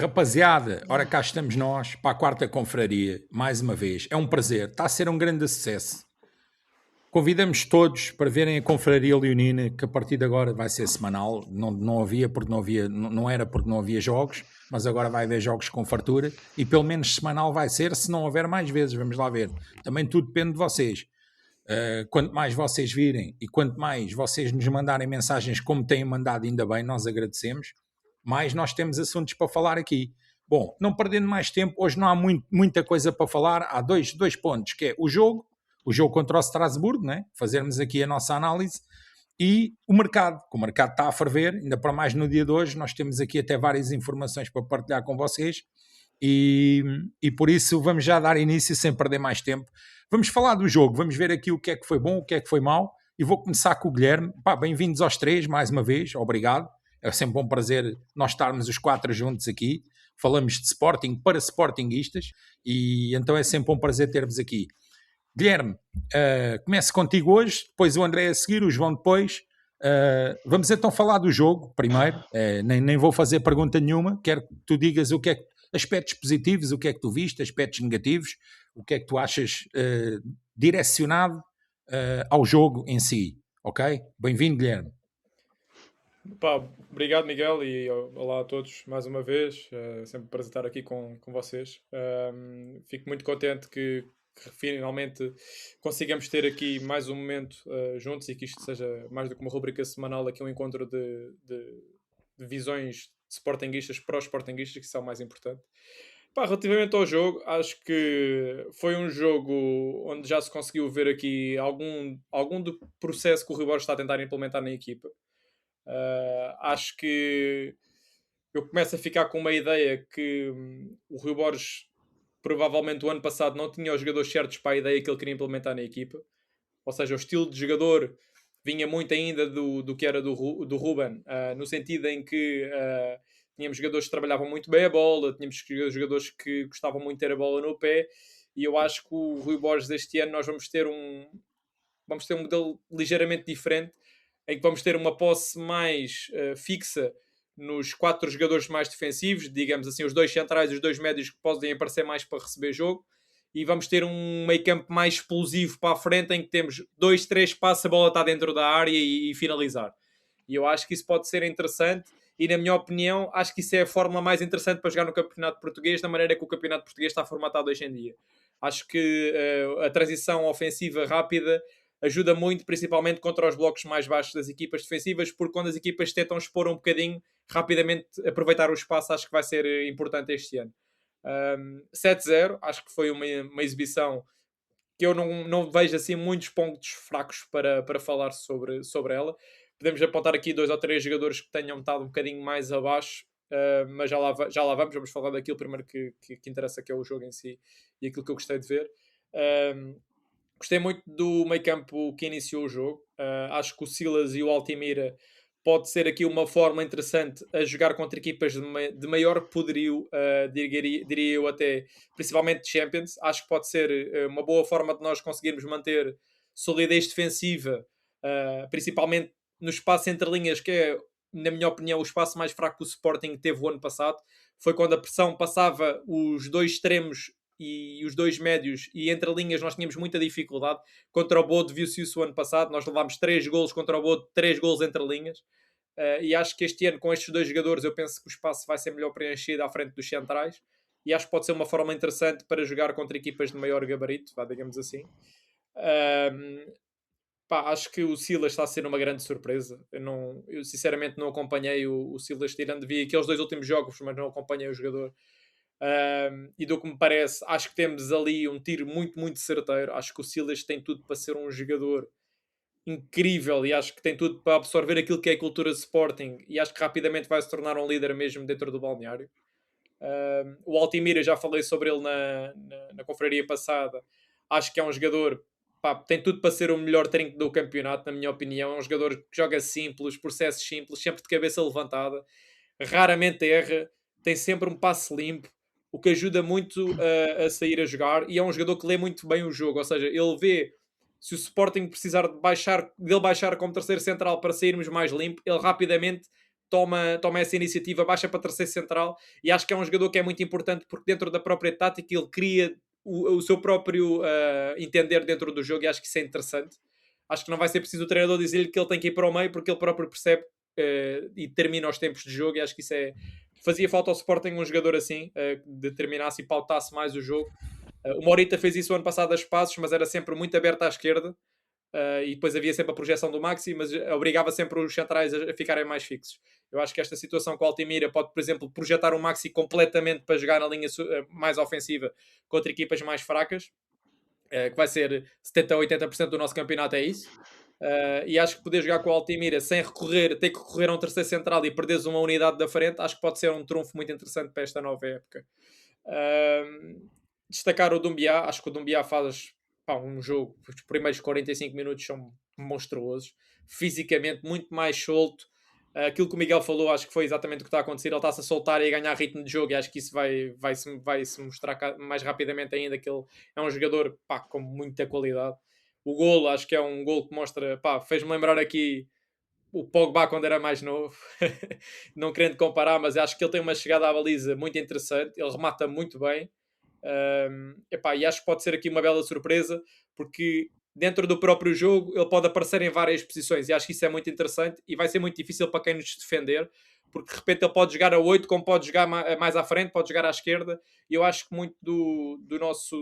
Rapaziada, ora cá estamos nós para a quarta confraria, mais uma vez. É um prazer, está a ser um grande sucesso. Convidamos todos para verem a confraria leonina, que a partir de agora vai ser semanal. Não havia porque não era porque não havia jogos, mas agora vai haver jogos com fartura e pelo menos semanal vai ser, se não houver mais vezes, vamos lá ver. Também tudo depende de vocês. Quanto mais vocês virem e quanto mais vocês nos mandarem mensagens como têm mandado, ainda bem, nós agradecemos, mais nós temos assuntos para falar aqui. Bom, não perdendo mais tempo, hoje não há muita coisa para falar, há dois pontos, que é o jogo contra o Strasbourg, né? Fazermos aqui a nossa análise, e o mercado, que o mercado está a ferver, ainda para mais no dia de hoje, nós temos aqui até várias informações para partilhar com vocês, e por isso vamos já dar início sem perder mais tempo. Vamos falar do jogo, vamos ver aqui o que é que foi bom, o que é que foi mau, e vou começar com o Guilherme. Bem-vindos aos três, mais uma vez, obrigado. É sempre um prazer nós estarmos os quatro juntos aqui. Falamos de Sporting para Sportinguistas, e então é sempre um prazer ter-vos aqui. Guilherme, começo contigo hoje, depois o André a seguir, o João depois. Vamos então falar do jogo primeiro, nem vou fazer pergunta nenhuma, quero que tu digas o que é aspectos positivos, o que é que tu viste, aspectos negativos, o que é que tu achas direcionado ao jogo em si, ok? Bem-vindo, Guilherme. Obrigado, Miguel, e olá a todos mais uma vez. Sempre um prazer estar aqui com vocês. Fico muito contente que finalmente consigamos ter aqui mais um momento juntos e que isto seja mais do que uma rubrica semanal, aqui um encontro de visões de sportinguistas para os sportinguistas, que isso é o mais importante. Relativamente ao jogo, acho que foi um jogo onde já se conseguiu ver aqui algum do processo que o Rui Borges está a tentar implementar na equipa. Acho que eu começo a ficar com uma ideia que o Rui Borges provavelmente o ano passado não tinha os jogadores certos para a ideia que ele queria implementar na equipa, ou seja, o estilo de jogador vinha muito ainda do que era do Ruben, no sentido em que tínhamos jogadores que trabalhavam muito bem a bola, tínhamos jogadores que gostavam muito de ter a bola no pé, e eu acho que o Rui Borges deste ano nós vamos ter um modelo ligeiramente diferente, em que vamos ter uma posse mais fixa nos 4 jogadores mais defensivos, digamos assim, os 2 centrais e os 2 médios que podem aparecer mais para receber jogo, e vamos ter um meio campo mais explosivo para a frente, em que temos 2, 3 passos, a bola está dentro da área e finalizar. E eu acho que isso pode ser interessante, e na minha opinião, acho que isso é a forma mais interessante para jogar no Campeonato Português, da maneira que o Campeonato Português está formatado hoje em dia. Acho que a transição ofensiva rápida ajuda muito, principalmente contra os blocos mais baixos das equipas defensivas, porque quando as equipas tentam expor um bocadinho, rapidamente aproveitar o espaço, acho que vai ser importante este ano. 7-0, acho que foi uma exibição que eu não vejo assim muitos pontos fracos para falar sobre ela. Podemos apontar aqui 2 ou 3 jogadores que tenham estado um bocadinho mais abaixo, mas já lá vamos falar daquilo primeiro que interessa, que é o jogo em si e aquilo que eu gostei de ver. Gostei muito do meio campo que iniciou o jogo. Acho que o Silas e o Altimira pode ser aqui uma forma interessante a jogar contra equipas de maior poderio, diria eu até, principalmente de Champions. Acho que pode ser uma boa forma de nós conseguirmos manter solidez defensiva, principalmente no espaço entre linhas, que é, na minha opinião, o espaço mais fraco que o Sporting teve o ano passado. Foi quando a pressão passava os 2 extremos e os 2 médios, e entre linhas nós tínhamos muita dificuldade. Contra o Bodo viu-se isso o ano passado, nós levámos 3 golos contra o Bodo, 3 golos entre linhas, e acho que este ano com estes 2 jogadores eu penso que o espaço vai ser melhor preenchido à frente dos centrais, e acho que pode ser uma forma interessante para jogar contra equipas de maior gabarito, digamos assim. Acho que o Silas está a ser uma grande surpresa. Eu sinceramente não acompanhei o Silas, tirando, vi aqueles 2 últimos jogos, mas não acompanhei o jogador. E do que me parece, acho que temos ali um tiro muito, muito certeiro. Acho que o Silas tem tudo para ser um jogador incrível, e acho que tem tudo para absorver aquilo que é a cultura de Sporting, e acho que rapidamente vai se tornar um líder mesmo dentro do balneário. O Altimira, já falei sobre ele na confraria passada. Acho que é um jogador, tem tudo para ser o melhor trinco do campeonato, na minha opinião. É um jogador que joga simples, processos simples, sempre de cabeça levantada, raramente erra, tem sempre um passe limpo, o que ajuda muito a sair a jogar, e é um jogador que lê muito bem o jogo, ou seja, ele vê se o Sporting precisar dele baixar como terceiro central para sairmos mais limpo, ele rapidamente toma essa iniciativa, baixa para terceiro central, e acho que é um jogador que é muito importante porque dentro da própria tática ele cria o seu próprio entender dentro do jogo, e acho que isso é interessante. Acho que não vai ser preciso o treinador dizer-lhe que ele tem que ir para o meio, porque ele próprio percebe e termina os tempos de jogo, e acho que isso é... Fazia falta ao Sporting um jogador assim, que determinasse e pautasse mais o jogo. O Morita fez isso o ano passado a espaços, mas era sempre muito aberto à esquerda, e depois havia sempre a projeção do Maxi, mas obrigava sempre os centrais a ficarem mais fixos. Eu acho que esta situação com o Altimira pode, por exemplo, projetar o Maxi completamente para jogar na linha mais ofensiva contra equipas mais fracas, que vai ser 70% a 80% do nosso campeonato, é isso. E acho que poder jogar com o Altimira sem recorrer, ter que recorrer a um terceiro central e perderes uma unidade da frente, acho que pode ser um trunfo muito interessante para esta nova época. Destacar o Doumbia, acho que o Doumbia faz um jogo, os primeiros 45 minutos são monstruosos, fisicamente muito mais solto. Aquilo que o Miguel falou, acho que foi exatamente o que está a acontecer. Ele está-se a soltar e a ganhar ritmo de jogo, e acho que isso vai-se mostrar mais rapidamente ainda, que ele é um jogador com muita qualidade. O golo, acho que é um golo que mostra, fez-me lembrar aqui o Pogba quando era mais novo, não querendo comparar, mas acho que ele tem uma chegada à baliza muito interessante, ele remata muito bem. E acho que pode ser aqui uma bela surpresa, porque dentro do próprio jogo ele pode aparecer em várias posições, e acho que isso é muito interessante, e vai ser muito difícil para quem nos defender, porque de repente ele pode jogar a 8, como pode jogar mais à frente, pode jogar à esquerda, e eu acho que muito do nosso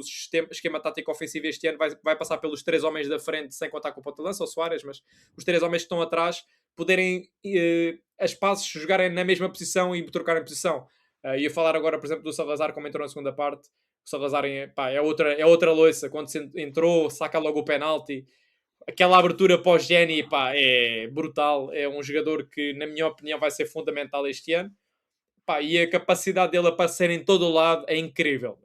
esquema tático ofensivo este ano vai passar pelos 3 homens da frente, sem contar com o ponta de lança ou Soares, mas os 3 homens que estão atrás poderem a espaços jogarem na mesma posição e trocarem posição. Ia falar agora, por exemplo, do Salazar, como entrou na segunda parte. O Salazar é outra loiça. Quando entrou, saca logo o penalti. Aquela abertura pós-Geni é brutal. É um jogador que, na minha opinião, vai ser fundamental este ano. E a capacidade dele aparecer em todo o lado é incrível.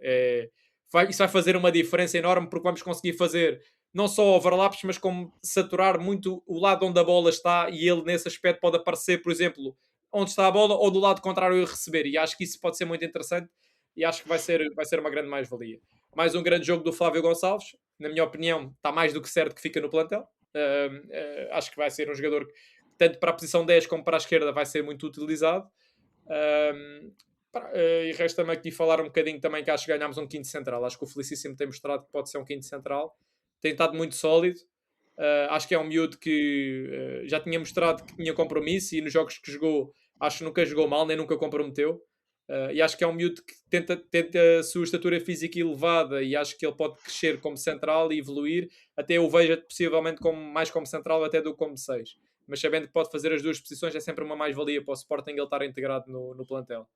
Isso vai fazer uma diferença enorme, porque vamos conseguir fazer não só overlaps, mas como saturar muito o lado onde a bola está, e ele nesse aspecto pode aparecer, por exemplo, onde está a bola ou do lado contrário e receber, e acho que isso pode ser muito interessante, e acho que vai ser uma grande mais-valia. Mais um grande jogo do Flávio Gonçalves, na minha opinião está mais do que certo que fica no plantel. Acho que vai ser um jogador que, tanto para a posição 10 como para a esquerda, vai ser muito utilizado. E resta-me aqui falar um bocadinho também, que acho que ganhámos um quinto central. Acho que o Felicíssimo tem mostrado que pode ser um quinto central, tem estado muito sólido. Acho que é um miúdo que já tinha mostrado que tinha compromisso, e nos jogos que jogou, acho que nunca jogou mal, nem nunca comprometeu. E acho que é um miúdo que tenta a sua estatura física elevada, e acho que ele pode crescer como central e evoluir. Até eu vejo possivelmente mais como central até do que como 6, mas sabendo que pode fazer as duas posições, é sempre uma mais-valia para o Sporting ele estar integrado no plantel.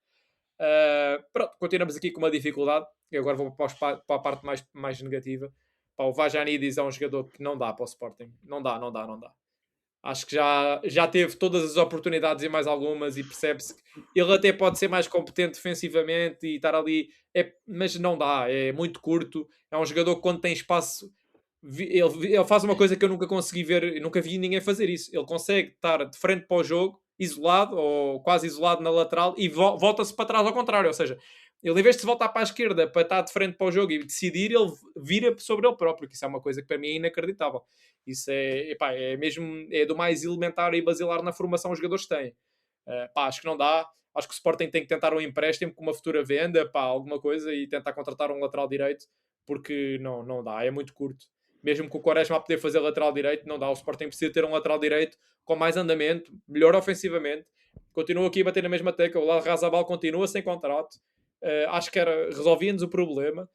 Pronto, continuamos aqui com uma dificuldade, e agora vou para a parte mais negativa. O Vajanidis é um jogador que não dá para o Sporting, não dá. Acho que já teve todas as oportunidades e mais algumas, e percebe-se que ele até pode ser mais competente defensivamente e estar ali, mas não dá, é muito curto. É um jogador que, quando tem espaço, ele faz uma coisa que eu nunca consegui ver, nunca vi ninguém fazer isso. Ele consegue estar de frente para o jogo, isolado ou quase isolado na lateral, e volta-se para trás ao contrário. Ou seja, ele, em vez de se voltar para a esquerda para estar de frente para o jogo e decidir, ele vira sobre ele próprio, que isso é uma coisa que para mim é inacreditável. Isso é mesmo do mais elementar e basilar na formação os jogadores têm. Acho que não dá. Acho que o Sporting tem que tentar um empréstimo com uma futura venda, alguma coisa, e tentar contratar um lateral direito, porque não dá, é muito curto. Mesmo com o Quaresma a poder fazer lateral direito, não dá. O Sporting precisa ter um lateral direito com mais andamento, melhor ofensivamente. Continua aqui a bater na mesma tecla. O Larrazabal continua sem contrato. Acho que resolvia-nos o problema.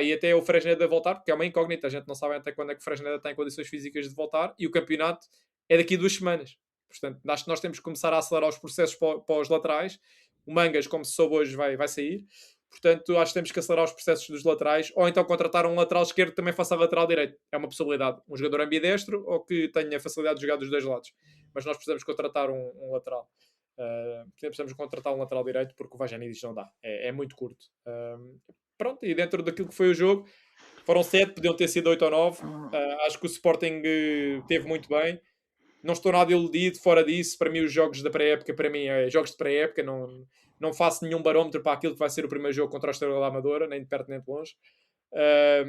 E até o Fresneda a voltar, porque é uma incógnita. A gente não sabe até quando é que o Fresneda tem condições físicas de voltar. E o campeonato é daqui a 2 semanas. Portanto, acho que nós temos que começar a acelerar os processos para os laterais. O Mangas, como se soube hoje, vai sair. Portanto, acho que temos que acelerar os processos dos laterais, ou então contratar um lateral esquerdo que também faça lateral direito. É uma possibilidade. Um jogador ambidestro ou que tenha facilidade de jogar dos dois lados. Mas nós precisamos contratar um lateral. Precisamos contratar um lateral direito, porque o Vajanidis não dá. É muito curto. Pronto, e dentro daquilo que foi o jogo, foram 7, podiam ter sido 8 ou 9. Acho que o Sporting teve muito bem. Não estou nada iludido fora disso. Para mim, os jogos da pré-época, jogos de pré-época, não faço nenhum barómetro para aquilo que vai ser o primeiro jogo contra a Estrela da Amadora, nem de perto nem de longe.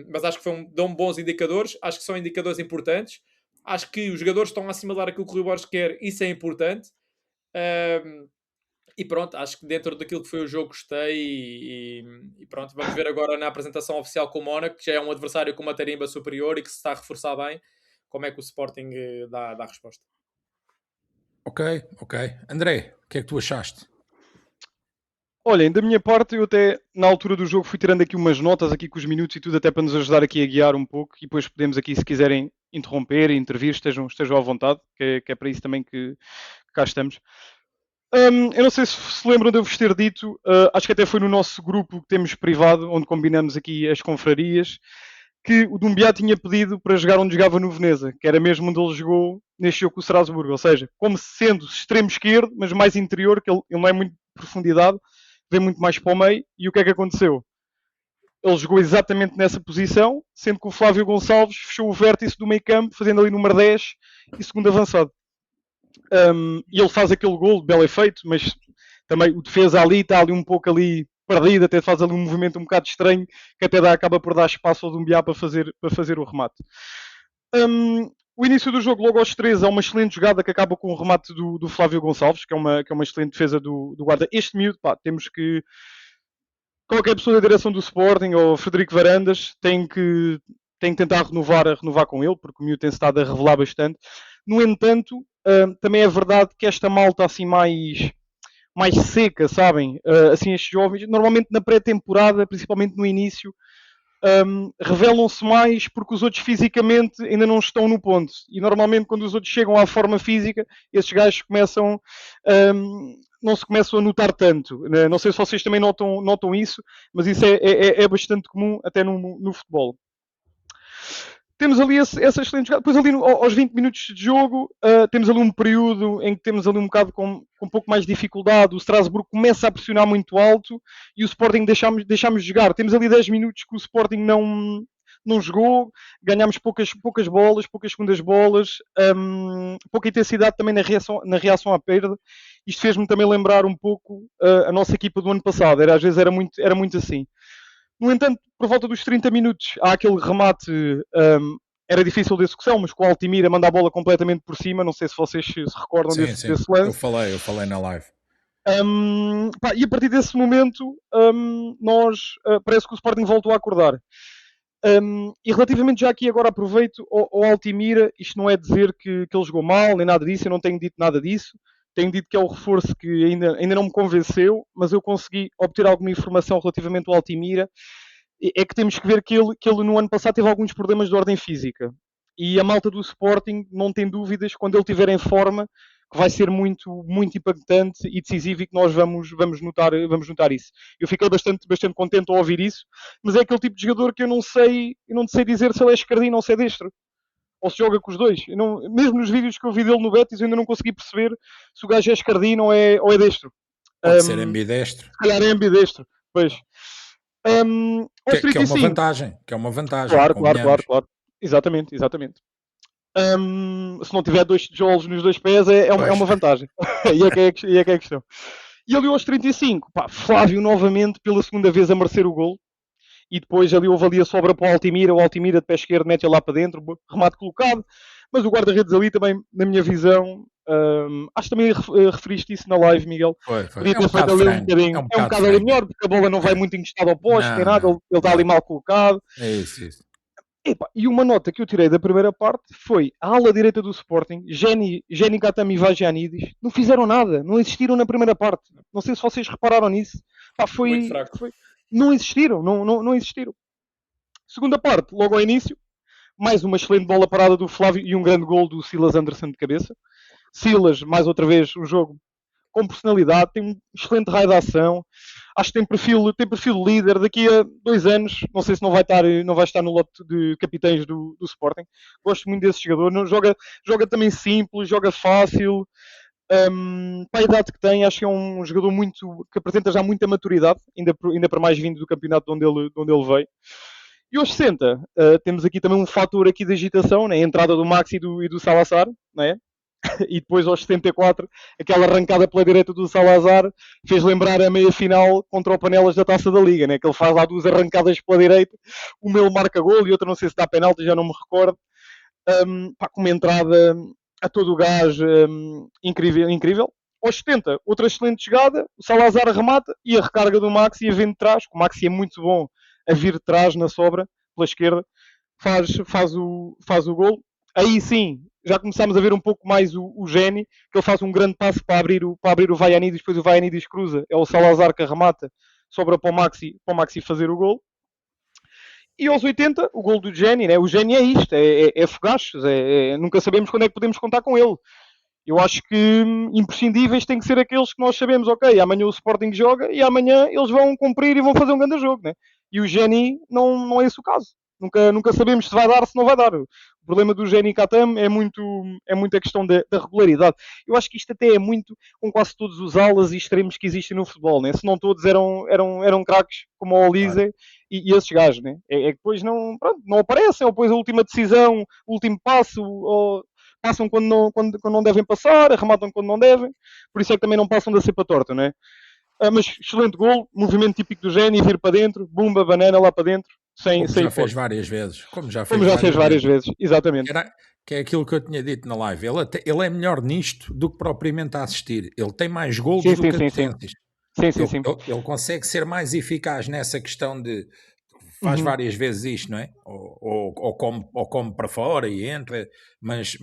Mas acho que dão bons indicadores. Acho que são indicadores importantes. Acho que os jogadores estão a assimilar aquilo que o Rui Borges quer. Isso é importante. E pronto, acho que dentro daquilo que foi o jogo gostei e pronto, vamos ver agora na apresentação oficial com o Mónaco, que já é um adversário com uma tarimba superior e que se está a reforçar bem, como é que o Sporting dá a resposta. Ok. André, o que é que tu achaste? Olhem, da minha parte, eu até na altura do jogo fui tirando aqui umas notas aqui com os minutos e tudo, até para nos ajudar aqui a guiar um pouco, e depois podemos aqui, se quiserem interromper e intervir, estejam à vontade, que é para isso também que cá estamos. Eu não sei se lembram de eu vos ter dito, acho que até foi no nosso grupo que temos privado, onde combinamos aqui as confrarias, que o Doumbia tinha pedido para jogar onde jogava no Veneza, que era mesmo onde ele jogou neste jogo com o Strasbourg, ou seja, como sendo extremo esquerdo, mas mais interior, que ele não é muito de profundidade, vem muito mais para o meio, e o que é que aconteceu? Ele jogou exatamente nessa posição, sendo que o Flávio Gonçalves fechou o vértice do meio campo, fazendo ali número 10 e segundo avançado. E ele faz aquele gol de belo efeito, mas também o defesa ali está ali um pouco ali perdido, até faz ali um movimento um bocado estranho, que até acaba por dar espaço ao Doumbia para fazer o remate. O início do jogo, logo aos 3, é uma excelente jogada que acaba com o remate do Flávio Gonçalves, que é uma excelente defesa do guarda. Este miúdo, pá, temos que... Qualquer pessoa da direção do Sporting, ou Frederico Varandas, tem que tentar renovar com ele, porque o miúdo tem estado a revelar bastante. No entanto, também é verdade que esta malta assim mais seca, sabem? Assim, estes jovens, normalmente na pré-temporada, principalmente no início, revelam-se mais porque os outros fisicamente ainda não estão no ponto. E normalmente quando os outros chegam à forma física, esses gajos não se começam a notar tanto. Não sei se vocês também notam isso, mas isso é bastante comum até no futebol. Temos ali essa excelente jogada. Depois ali aos 20 minutos de jogo, temos ali um período em que temos ali um bocado com um pouco mais de dificuldade. O Strasbourg começa a pressionar muito alto e o Sporting deixamos de jogar. Temos ali 10 minutos que o Sporting não jogou, ganhámos poucas bolas, poucas segundas bolas, pouca intensidade também na reação à perda. Isto fez-me também lembrar um pouco a nossa equipa do ano passado. Às vezes era muito assim. No entanto, por volta dos 30 minutos, há aquele remate, era difícil de execução, mas com o Altimira manda a bola completamente por cima. Não sei se vocês se recordam desse lance. Eu falei na live. E a partir desse momento, parece que o Sporting voltou a acordar. E relativamente já aqui agora aproveito ao Altimira, isto não é dizer que ele jogou mal, nem nada disso, eu não tenho dito nada disso. Tenho dito que é o reforço que ainda não me convenceu, mas eu consegui obter alguma informação relativamente ao Altimira. É que temos que ver que ele no ano passado teve alguns problemas de ordem física. E a malta do Sporting não tem dúvidas, quando ele estiver em forma, que vai ser muito, muito impactante e decisivo e que nós vamos notar isso. Eu fiquei bastante contente ao ouvir isso, mas é aquele tipo de jogador que eu não sei dizer se ele é esquerdino ou se é destro. Ou se joga com os dois. Mesmo nos vídeos que eu vi dele no Betis, eu ainda não consegui perceber se o gajo é esquerdino ou é destro. Pode ser ambidestro. Se calhar é ambidestro. Pois. Que é uma vantagem. Claro. Exatamente. Se não tiver dois tijolos nos dois pés, é uma vantagem. E é que é a questão. E ali aos 35, Flávio novamente, pela segunda vez, a merecer o gol. E depois houve ali a sobra para o Altimira de pé esquerdo mete-o lá para dentro, remate colocado, mas o guarda-redes ali também, na minha visão, acho que também referiste isso na live, Miguel. Foi. Podia ter feito ali um bocadinho, um bocado ali melhor, porque a bola não vai muito encostada ao poste, nem nada, ele está ali mal colocado. É isso. E uma nota que eu tirei da primeira parte foi a ala direita do Sporting, Geni Katami e Vagianidis, não fizeram nada, não existiram na primeira parte. Não sei se vocês repararam nisso. Muito fraco. Não existiram, não existiram. Segunda parte, logo ao início, mais uma excelente bola parada do Flávio e um grande gol do Silas Anderson de cabeça. Silas, mais outra vez, um jogo com personalidade, tem um excelente raio de ação. Acho que tem perfil de líder. Daqui a 2 anos, não sei se não vai estar no lote de capitães do Sporting. Gosto muito desse jogador. Joga também simples, joga fácil. Para a idade que tem, acho que é um jogador que apresenta já muita maturidade, ainda para mais vindo do campeonato de onde ele veio. E aos 60, temos aqui também um fator aqui de agitação, né? A entrada do Maxi e do Salazar, né? E depois aos 74, aquela arrancada pela direita do Salazar fez lembrar a meia-final contra o Panelas da Taça da Liga, né? Que ele faz lá 2 arrancadas pela direita, uma ele marca gol e outra não sei se dá penalti, já não me recordo. Com uma entrada a todo o gás incrível. Aos 70, outra excelente jogada, o Salazar remata e a recarga do Maxi a vir de trás. O Maxi é muito bom a vir de trás na sobra, pela esquerda, faz o gol. Aí sim, já começámos a ver um pouco mais o Geni, que ele faz um grande passo para abrir o Vaianidis, depois o Vaianidis cruza, é o Salazar que remata, sobra para o Maxi fazer o gol. E aos 80, o gol do Geni, né? O Geni é isto, é fugaz, nunca sabemos quando é que podemos contar com ele. Eu acho que imprescindíveis têm que ser aqueles que nós sabemos, ok, amanhã o Sporting joga e amanhã eles vão cumprir e vão fazer um grande jogo, né? E o Geni não é esse o caso. Nunca sabemos se vai dar, se não vai dar. O problema do Geni Katam é muito a questão da regularidade. Eu acho que isto até é muito com quase todos os alas e extremos que existem no futebol, né? Se não todos eram craques como o Olise Claro. e esses gajos, né? É que depois não aparecem, ou depois a última decisão, o último passo, ou passam quando não devem passar, arrematam quando não devem, por isso é que também não passam da cepa torta, não é? Mas excelente gol, movimento típico do Geni, vir para dentro, bumba, banana lá para dentro, sem Como já hipótese. fez várias vezes. Como já Como já fez várias vezes, exatamente. Que é aquilo que eu tinha dito na live. Ele é melhor nisto do que propriamente a assistir. Ele tem mais golos do que assistências. Sim. Ele consegue ser mais eficaz nessa questão de faz várias vezes isto, não é? Ou come para fora e entra, mas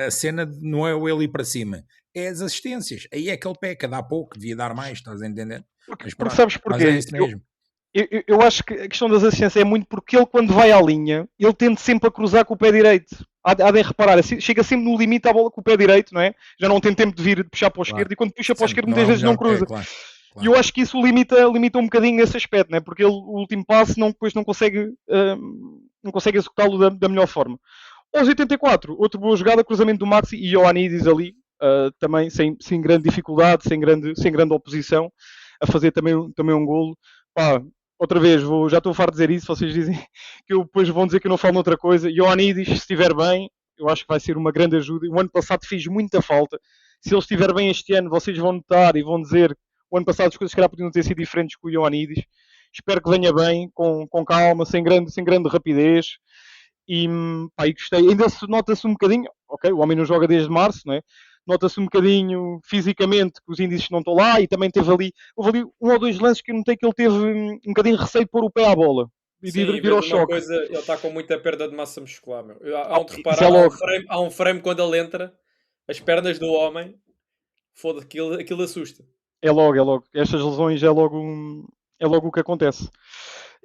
a cena não é o ele ir para cima, é as assistências. Aí é que ele peca, dá pouco, devia dar mais, estás a entender? Porque sabes porquê? Mas é isso mesmo. Eu acho que a questão das assistências é muito porque ele, quando vai à linha, ele tende sempre a cruzar com o pé direito. Há de reparar, chega sempre no limite à bola com o pé direito, não é? Já não tem tempo de puxar para o esquerdo, e quando puxa para o esquerdo muitas vezes não cruza. Claro. E eu acho que isso limita um bocadinho esse aspecto, né? Porque ele, o último passo depois não consegue executá-lo da melhor forma. Aos 84, outra boa jogada, cruzamento do Maxi e Ioannidis ali, também sem grande dificuldade, sem grande oposição, a fazer também um golo. Pá, outra vez, já estou a farto de dizer isso, vocês dizem que depois vão dizer que eu não falo noutra coisa. Ioannidis, se estiver bem, eu acho que vai ser uma grande ajuda. O ano passado fez muita falta. Se ele estiver bem este ano, vocês vão notar e vão dizer o ano passado as coisas se calhar podiam ter sido diferentes com o Ioannidis. Espero que venha bem, com calma, sem grande rapidez. E gostei. Ainda nota-se um bocadinho, ok, o homem não joga desde março, não é? Nota-se um bocadinho fisicamente que os índices não estão lá e também houve ali um ou dois lances que eu notei que ele teve um bocadinho de receio de pôr o pé à bola. E de ir ao choque. Coisa, ele está com muita perda de massa muscular, meu. Há de reparar, há um frame quando ele entra, as pernas do homem, foda-se, aquilo assusta. É logo. Estas lesões é logo o que acontece.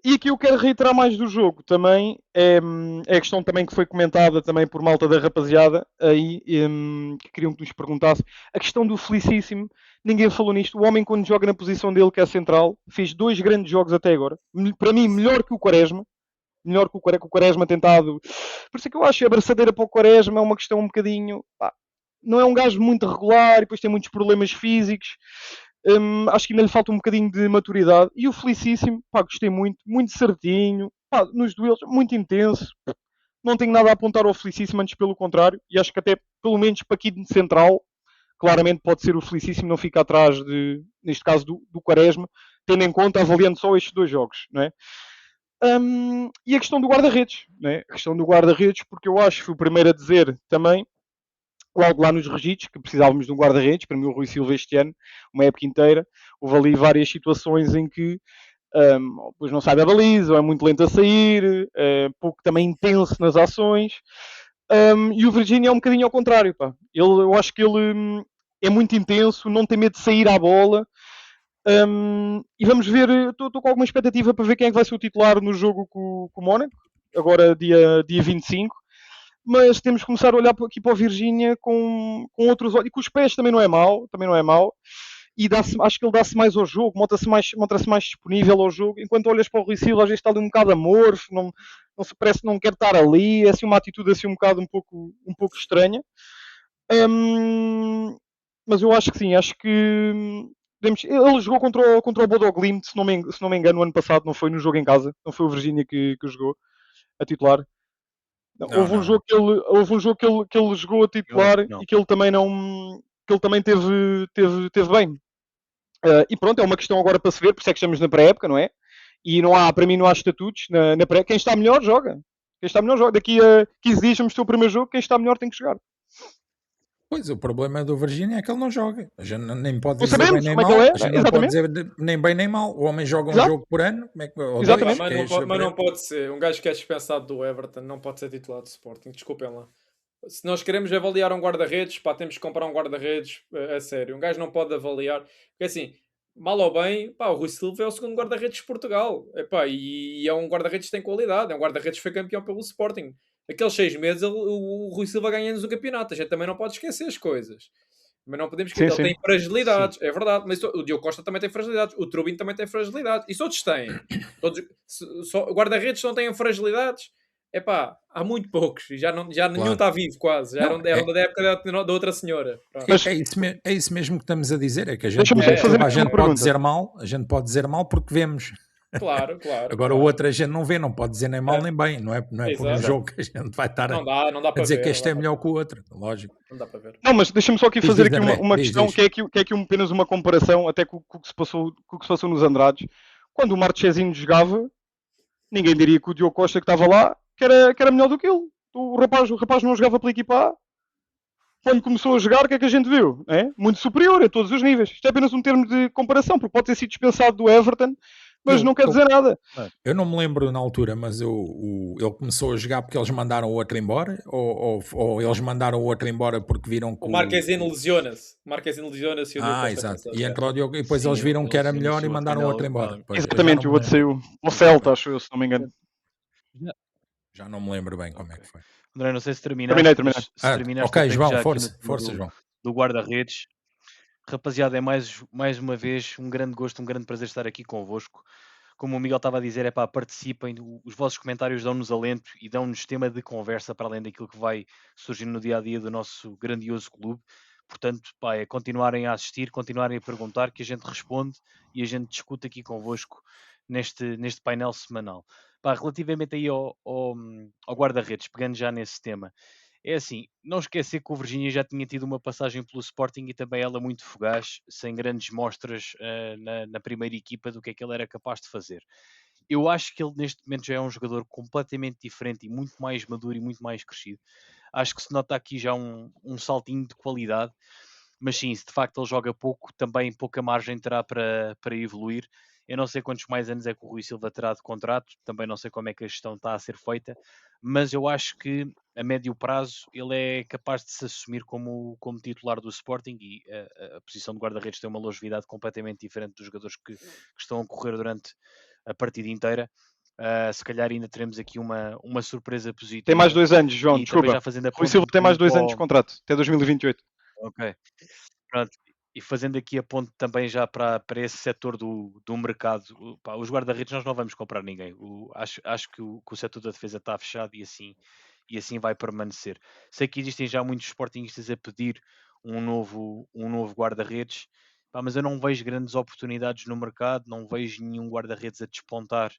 E aqui eu quero reiterar mais do jogo também, é a questão também que foi comentada também por malta da rapaziada, aí, que queriam que nos perguntasse, a questão do Felicíssimo, ninguém falou nisto, o homem quando joga na posição dele, que é central, fez 2 grandes jogos até agora, para mim melhor que o Quaresma, o Quaresma tentado, por isso é que eu acho que a abraçadeira para o Quaresma é uma questão um bocadinho, não é um gajo muito regular, e depois tem muitos problemas físicos, acho que ainda lhe falta um bocadinho de maturidade. E o Felicíssimo, gostei muito certinho, nos duelos, muito intenso. Não tenho nada a apontar ao Felicíssimo, antes pelo contrário. E acho que até, pelo menos para aqui de central, claramente pode ser o Felicíssimo, não fica atrás, neste caso, do Quaresma, tendo em conta, avaliando só estes 2 jogos, não é? E a questão do guarda-redes, né? A questão do guarda-redes, porque eu acho que fui o primeiro a dizer também, logo lá nos registros, que precisávamos de um guarda-redes. Para mim o Rui Silva este ano, uma época inteira, houve ali várias situações em que depois não sai da baliza, ou é muito lento a sair, pouco também intenso nas ações, e o Virgínia é um bocadinho ao contrário, pá. Eu acho que ele é muito intenso, não tem medo de sair à bola, e vamos ver, estou com alguma expectativa para ver quem é que vai ser o titular no jogo com o Mónaco, agora dia 25. Mas temos que começar a olhar aqui para o Virgínia com outros olhos. E com os pés também não é mau. E acho que ele dá-se mais ao jogo, mostra-se mais disponível ao jogo. Enquanto olhas para o Rui Silva, às vezes está ali um bocado amorfo, não se parece que não quer estar ali. É assim uma atitude assim um pouco estranha. Mas eu acho que sim, acho que ele jogou contra o Bodo Glimt, se não me engano, no ano passado, não foi no jogo em casa, não foi o Virgínia que jogou a titular. Houve um jogo que ele jogou a titular e que ele também teve bem. E pronto, é uma questão agora para se ver, por isso é que estamos na pré-época, não é? E para mim não há estatutos na pré-época. Quem está melhor, joga. Daqui a 15 dias vamos ter o primeiro jogo, quem está melhor tem que jogar. Pois, o problema do Virgínia é que ele não joga. A gente nem pode Não dizer bem sabemos nem como é que mal. ele A gente é, não pode exatamente. dizer nem bem nem mal. O homem joga um Exato, jogo por ano, como é que, ou exatamente. dois, que é Mas não janeiro. pode ser. Um gajo que é dispensado do Everton não pode ser titular do Sporting. Desculpem lá. Se nós queremos avaliar um guarda-redes, pá, temos que comprar um guarda-redes a sério. Um gajo não pode avaliar. Porque assim, mal ou bem, pá, o Rui Silva é o segundo guarda-redes de Portugal. Epá, e é um guarda-redes que tem qualidade. É um guarda-redes que foi campeão pelo Sporting. Aqueles 6 meses o Rui Silva ganha-nos o campeonato. A gente também não pode esquecer as coisas. Mas não podemos esquecer. Sim, Ele sim. tem fragilidades, é verdade. Mas o Diogo Costa também tem fragilidades. O Trubin também tem fragilidades. E todos têm. Todos, guarda-redes não têm fragilidades. Epá, há muito poucos. E já nenhum Claro. está vivo quase. Já Não, eram da época da outra senhora. Pronto. Mas é isso mesmo que estamos a dizer. É que a gente, deixa-me o só É, fazer YouTube, a aqui uma gente pode pergunta. dizer mal, a gente pode dizer mal porque vemos. Claro, claro. Agora o claro. outro a gente não vê, não pode dizer nem mal É, nem bem. Não é por um exato. jogo que a gente vai estar Não a dá para dizer ver. que Não este dá é para melhor ver. que o outro. Lógico. Não dá para ver. Não, mas deixa-me só aqui Diz, fazer diz, aqui André, uma diz, questão diz. que é aqui apenas uma comparação até com o que se passou, com o que se passou nos Andrades. Quando o Marchezinho jogava, ninguém diria que o Diogo Costa que estava lá que era melhor do que ele. O rapaz não jogava pela equipa A. Quando começou a jogar, o que é que a gente viu? É? Muito superior a todos os níveis. Isto é apenas um termo de comparação, porque pode ter sido dispensado do Everton, mas não quer dizer nada. Eu não me lembro na altura, mas ele começou a jogar porque eles mandaram o outro embora? Ou eles mandaram o outro embora porque viram que O Marquezine lesiona-se. O Marquezine lesiona-se e o Diogo Costa exato. começa a E jogar. entrou o Diogo, e depois Sim, eles viram que eles era melhor e iniciou, mandaram o outro afinal, embora. Pois, eu já Exatamente, não o me outro lembro. saiu ao Celta, acho eu, se não me engano. Já não me lembro bem como é Ok. que foi. André, não sei se terminaste, Terminei. mas se terminaste, ok, eu pego João, já aqui no força, tema força, João. do guarda-redes. Rapaziada, é mais uma vez um grande gosto, um grande prazer estar aqui convosco. Como o Miguel estava a dizer, participem, os vossos comentários dão-nos alento e dão-nos tema de conversa para além daquilo que vai surgindo no dia-a-dia do nosso grandioso clube. Portanto, pá, é continuarem a assistir, continuarem a perguntar, que a gente responde e a gente discute aqui convosco neste painel semanal. Pá, relativamente aí ao guarda-redes, pegando já nesse tema, é assim, não esquecer que o Virgínia já tinha tido uma passagem pelo Sporting e também ela muito fugaz, sem grandes mostras na primeira equipa do que é que ele era capaz de fazer. Eu acho que ele neste momento já é um jogador completamente diferente e muito mais maduro e muito mais crescido. Acho que se nota aqui já um saltinho de qualidade, mas sim, se de facto ele joga pouco, também pouca margem terá para evoluir. Eu não sei quantos mais anos é que o Rui Silva terá de contrato, também não sei como é que a gestão está a ser feita, mas eu acho que a médio prazo ele é capaz de se assumir como titular do Sporting e a posição de guarda-redes tem uma longevidade completamente diferente dos jogadores que estão a correr durante a partida inteira. Se calhar ainda teremos aqui uma surpresa positiva. Tem mais 2 anos, João, e desculpa. também já fazendo a Rui ponte Silva tem mais um 2 pouco anos de contrato, até 2028. Ok. Pronto. E fazendo aqui a ponte também já para esse setor do mercado, pá, os guarda-redes nós não vamos comprar ninguém. Acho que o setor da defesa está fechado e assim vai permanecer. Sei que existem já muitos sportingistas a pedir um novo guarda-redes, pá, mas eu não vejo grandes oportunidades no mercado, não vejo nenhum guarda-redes a despontar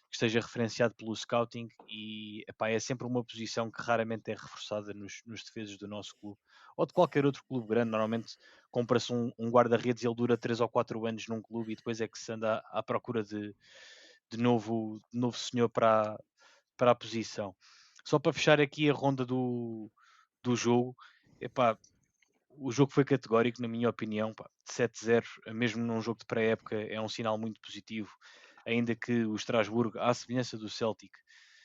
que esteja referenciado pelo scouting e epá, é sempre uma posição que raramente é reforçada nos defesas do nosso clube ou de qualquer outro clube grande. Normalmente compra-se um guarda-redes e ele dura 3 ou 4 anos num clube e depois é que se anda à procura de novo senhor para a posição. Só para fechar aqui a ronda do jogo, epá, o jogo foi categórico, na minha opinião, pá, de 7-0, mesmo num jogo de pré-época, é um sinal muito positivo, ainda que o Estrasburgo, à semelhança do Celtic,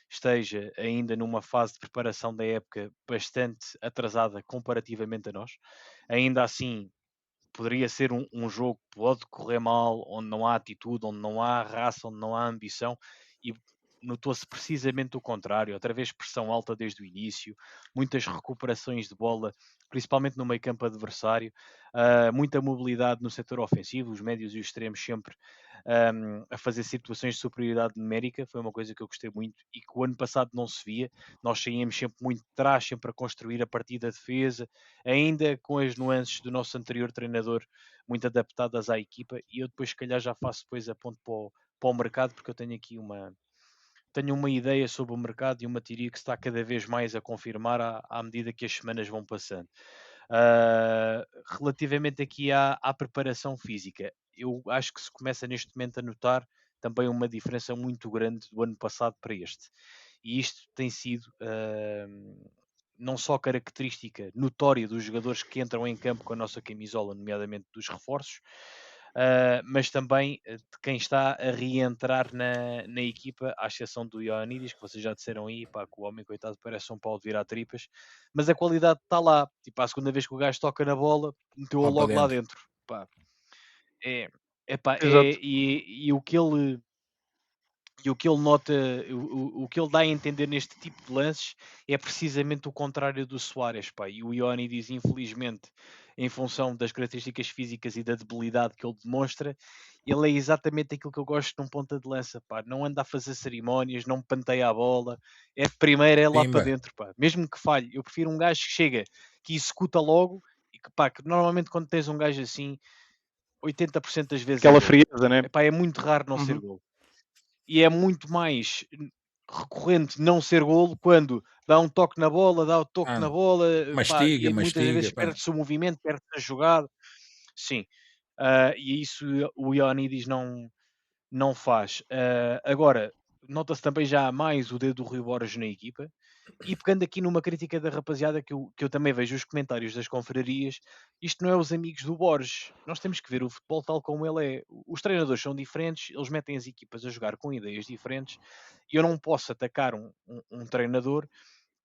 esteja ainda numa fase de preparação da época bastante atrasada comparativamente a nós. Ainda assim, poderia ser um jogo que pode correr mal, onde não há atitude, onde não há raça, onde não há ambição, e notou-se precisamente o contrário, outra vez pressão alta desde o início, muitas recuperações de bola, principalmente no meio campo adversário, muita mobilidade no setor ofensivo, os médios e os extremos sempre a fazer situações de superioridade numérica, foi uma coisa que eu gostei muito e que o ano passado não se via, nós saíamos sempre muito de trás, sempre a construir a partir da defesa, ainda com as nuances do nosso anterior treinador muito adaptadas à equipa, e eu depois se calhar já faço depois a ponto para o mercado, porque eu tenho aqui tenho uma ideia sobre o mercado e uma teoria que se está cada vez mais a confirmar à medida que as semanas vão passando. Relativamente aqui à preparação física, eu acho que se começa neste momento a notar também uma diferença muito grande do ano passado para este. E isto tem sido não só característica notória dos jogadores que entram em campo com a nossa camisola, nomeadamente dos reforços, mas também de quem está a reentrar na equipa, à exceção do Ioannidis, que vocês já disseram aí, pá, que o homem, coitado, parece um pau de virar tripas, mas a qualidade está lá. Tipo, a segunda vez que o gajo toca na bola, meteu-a Lá para logo lá dentro. dentro. Pá. Pá, Exato. e o que ele nota, o que ele dá a entender neste tipo de lances é precisamente o contrário do Suárez, pá. E o Ioannidis, infelizmente, em função das características físicas e da debilidade que ele demonstra, ele é exatamente aquilo que eu gosto num ponta de lança, pá. Não anda a fazer cerimónias, não penteia a bola, primeiro é lá para Pimba. dentro, pá. Mesmo que falhe, eu prefiro um gajo que chega, que executa logo, e que, pá, que normalmente quando tens um gajo assim, 80% das vezes é Aquela gol. frieza, né? Epá, é muito raro não ser Uhum. gol. E é muito mais recorrente não ser golo quando dá um toque na bola, dá o toque na Ah, bola, pá, mastiga, e muitas vezes pá. perde-se o movimento, perde-se a jogada. Sim, e isso o Ioannidis não faz. Agora, nota-se também já mais o dedo do Rui Borges na equipa. E pegando aqui numa crítica da rapaziada que eu também vejo os comentários das confrarias, isto não é os amigos do Borges. Nós temos que ver o futebol tal como ele é. Os treinadores são diferentes, eles metem as equipas a jogar com ideias diferentes, e eu não posso atacar um treinador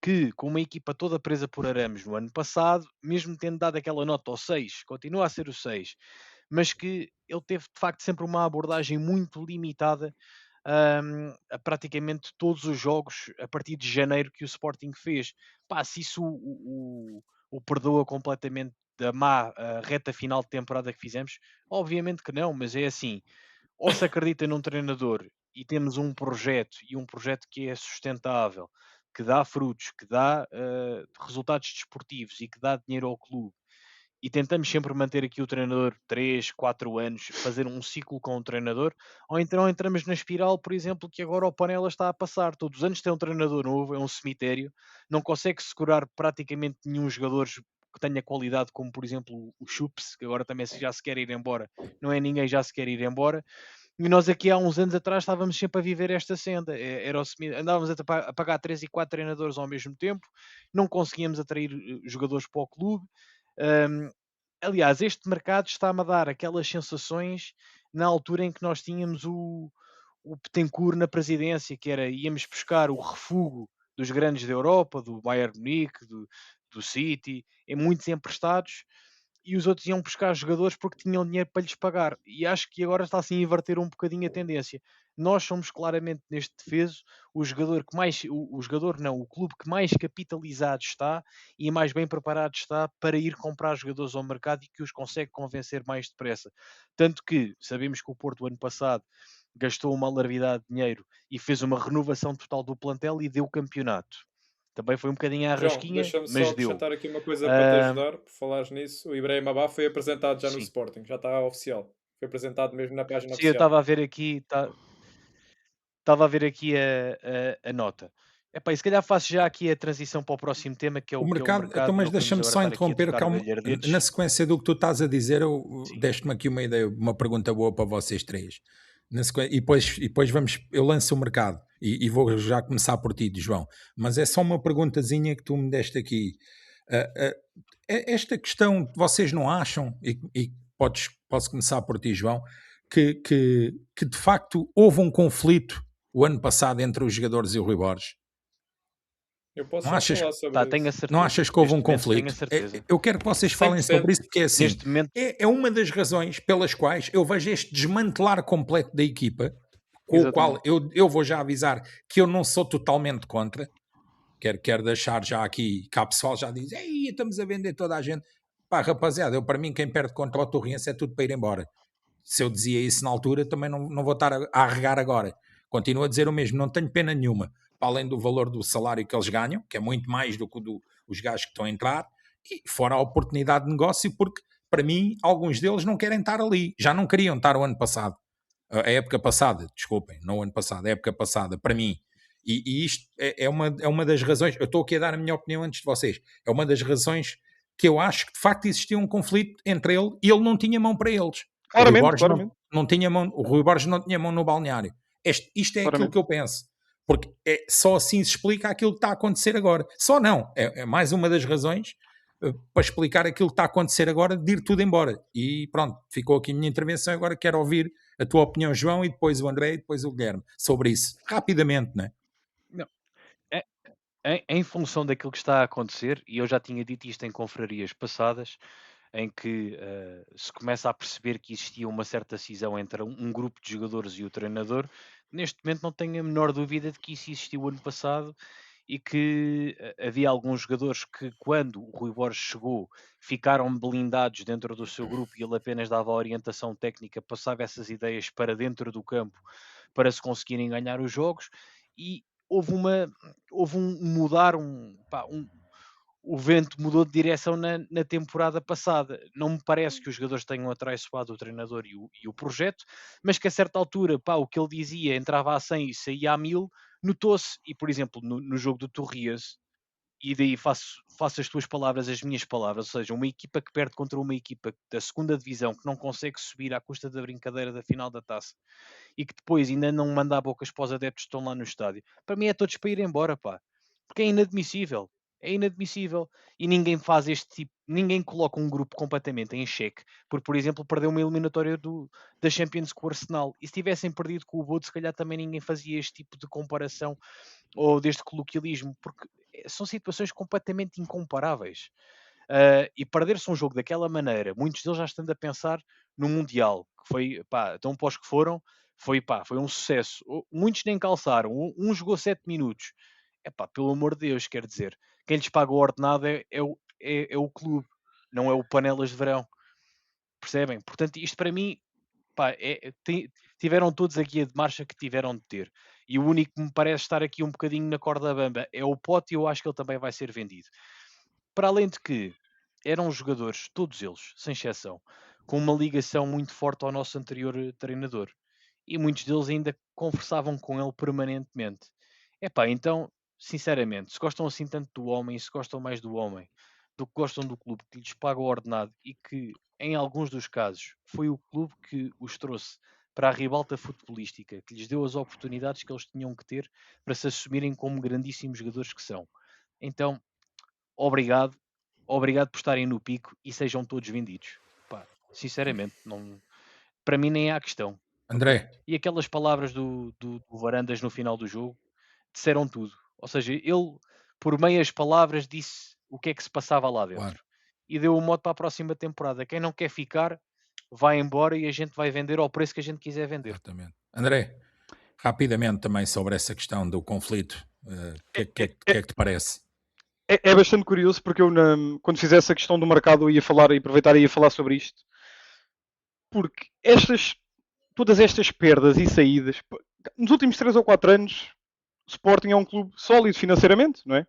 que, com uma equipa toda presa por arames no ano passado, mesmo tendo dado aquela nota ao 6, continua a ser o 6, mas que ele teve de facto sempre uma abordagem muito limitada a praticamente todos os jogos a partir de janeiro que o Sporting fez. Pá, se isso o perdoa completamente da má reta final de temporada que fizemos, obviamente que não, mas é assim, ou se acredita num treinador e temos um projeto, e um projeto que é sustentável, que dá frutos, que dá resultados desportivos e que dá dinheiro ao clube, e tentamos sempre manter aqui o treinador 3, 4 anos, fazer um ciclo com o treinador, ou então entramos na espiral, por exemplo, que agora o Panela está a passar. Todos os anos tem um treinador novo, é um cemitério, não consegue segurar praticamente nenhum jogador que tenha qualidade, como por exemplo o Chups, que agora também já se quer ir embora, não é ninguém já se quer ir embora. E nós aqui há uns anos atrás estávamos sempre a viver esta senda. Andávamos a pagar 3 e 4 treinadores ao mesmo tempo, não conseguíamos atrair jogadores para o clube. Aliás, este mercado está-me a dar aquelas sensações na altura em que nós tínhamos o Betancourt na presidência, que era íamos buscar o refúgio dos grandes da Europa, do Bayern Munique, do City, em muitos emprestados, e os outros iam buscar jogadores porque tinham dinheiro para lhes pagar. E acho que agora está assim a inverter um bocadinho a tendência. Nós somos claramente neste defeso o jogador que mais, o jogador não, o clube que mais capitalizado está e mais bem preparado está para ir comprar jogadores ao mercado e que os consegue convencer mais depressa. Tanto que sabemos que o Porto ano passado gastou uma alarvidade de dinheiro e fez uma renovação total do plantel e deu o campeonato. Também foi um bocadinho à João, rasquinha, deixa-me só mas deu. acrescentar aqui uma coisa para te Ah, ajudar, por falares nisso. O Ibrahim Abá foi apresentado já no sim. Sporting, já está oficial. Foi apresentado mesmo na página Sim, eu oficial. estava a ver aqui, estava a ver aqui a nota. Epá, e se calhar faço já aqui a transição para o próximo tema, que é O o mercado, então, mercado, e mas não podemos deixa-me agora só estar aqui a interromper, trocar galhardetes. na sequência do que tu estás a dizer, Sim. deste-me aqui uma ideia, uma pergunta boa para vocês três. E depois eu lanço o mercado e vou já começar por ti, João. Mas é só uma perguntazinha que tu me deste aqui. Esta questão, vocês não acham, e posso começar por ti, João, que de facto houve um conflito o ano passado entre os jogadores e o Rui Borges? Eu posso Não já achas, falar sobre Tenho a isso. não certeza. achas que houve um Neste momento tenho a conflito? certeza. Eu quero que vocês falem 100%. sobre isso, porque é assim, Neste momento, é uma das razões pelas quais eu vejo este desmantelar completo da equipa, com o qual exatamente. eu vou já avisar que eu não sou totalmente contra. Quero deixar já aqui, que a pessoal já diz, ei, estamos a vender toda a gente. Pá, rapaziada, para mim quem perde contra o Torriense é tudo para ir embora. Se eu dizia isso na altura, também não vou estar a arregar agora. Continuo a dizer o mesmo, não tenho pena nenhuma. Para além do valor do salário que eles ganham, que é muito mais do que os gajos que estão a entrar, e fora a oportunidade de negócio, porque para mim, alguns deles não querem estar ali. Já não queriam estar o ano passado. A época passada, desculpem, não o ano passado, a época passada, para mim. E isto é uma das razões, eu estou aqui a dar a minha opinião antes de vocês, é uma das razões que eu acho que de facto existia um conflito entre ele e ele não tinha mão para eles. Claramente, O Rui Borges claramente. não tinha mão, o Rui Borges não tinha mão no balneário. Isto é aquilo Claramente. que eu penso. Porque só assim se explica aquilo que está a acontecer agora. Só não. É mais uma das razões para explicar aquilo que está a acontecer agora, de ir tudo embora. E pronto, ficou aqui a minha intervenção. Agora quero ouvir a tua opinião, João, e depois o André e depois o Guilherme, sobre isso. Rapidamente, não é? Não. Em função daquilo que está a acontecer, e eu já tinha dito isto em confrarias passadas, em que se começa a perceber que existia uma certa cisão entre um grupo de jogadores e o treinador, neste momento não tenho a menor dúvida de que isso existiu ano passado e que havia alguns jogadores que, quando o Rui Borges chegou, ficaram blindados dentro do seu grupo e ele apenas dava a orientação técnica, passava essas ideias para dentro do campo para se conseguirem ganhar os jogos, e houve um mudar, o vento mudou de direção na temporada passada. Não me parece que os jogadores tenham atraiçoado o treinador e o projeto, mas que a certa altura, o que ele dizia entrava a 100 e saía a 1000, notou-se. E, por exemplo, no jogo do Torrias, e daí faço as tuas palavras as minhas palavras, ou seja, uma equipa que perde contra uma equipa da segunda divisão que não consegue subir à custa da brincadeira da final da taça e que depois ainda não manda a bocas para os adeptos que estão lá no estádio, para mim é todos para ir embora, porque é inadmissível. É inadmissível. E ninguém faz este tipo, ninguém coloca um grupo completamente em xeque, por exemplo, perdeu uma eliminatória da Champions com o Arsenal. E se tivessem perdido com o Bodo, se calhar também ninguém fazia este tipo de comparação ou deste coloquialismo, porque são situações completamente incomparáveis. E perder-se um jogo daquela maneira, muitos deles já estando a pensar no Mundial, que foi, tão pós que foram, foi um sucesso. Muitos nem calçaram, um jogou 7 minutos. Pelo amor de Deus, quer dizer, quem lhes paga o ordenado é o clube, não é o Panelas de Verão. Percebem? Portanto, isto para mim, tiveram todos a guia de marcha que tiveram de ter. E o único que me parece estar aqui um bocadinho na corda bamba é o Pote, e eu acho que ele também vai ser vendido. Para além de que eram jogadores, todos eles, sem exceção, com uma ligação muito forte ao nosso anterior treinador. E muitos deles ainda conversavam com ele permanentemente. Então, sinceramente, se gostam assim tanto do homem, se gostam mais do homem, do que gostam do clube que lhes paga o ordenado e que, em alguns dos casos, foi o clube que os trouxe para a ribalta futebolística, que lhes deu as oportunidades que eles tinham que ter para se assumirem como grandíssimos jogadores que são. Então, obrigado por estarem no pico e sejam todos vendidos. Sinceramente, não, para mim nem há questão. André. E aquelas palavras do Varandas no final do jogo disseram tudo. Ou seja, ele, por meias palavras, disse o que é que se passava lá dentro. Claro. E deu o modo para a próxima temporada. Quem não quer ficar, vai embora e a gente vai vender ao preço que a gente quiser vender. Exatamente. André, rapidamente também sobre essa questão do conflito, o que é que te parece? É bastante curioso, porque eu, quando fizesse a questão do mercado, eu ia falar e aproveitar e ia falar sobre isto. Porque todas estas perdas e saídas, nos últimos 3 ou 4 anos, o Sporting é um clube sólido financeiramente, não é?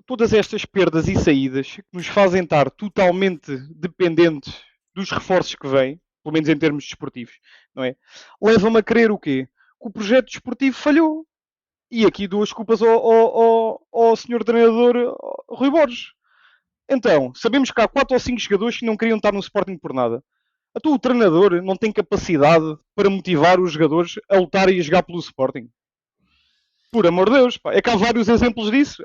Todas estas perdas e saídas que nos fazem estar totalmente dependentes dos reforços que vêm, pelo menos em termos desportivos, não é? Levam-me a crer o quê? Que o projeto desportivo falhou. E aqui dou as culpas ao senhor treinador Rui Borges. Então, sabemos que há 4 ou 5 jogadores que não queriam estar no Sporting por nada. Então o treinador não tem capacidade para motivar os jogadores a lutar e a jogar pelo Sporting. Por amor de Deus, é que há vários exemplos disso.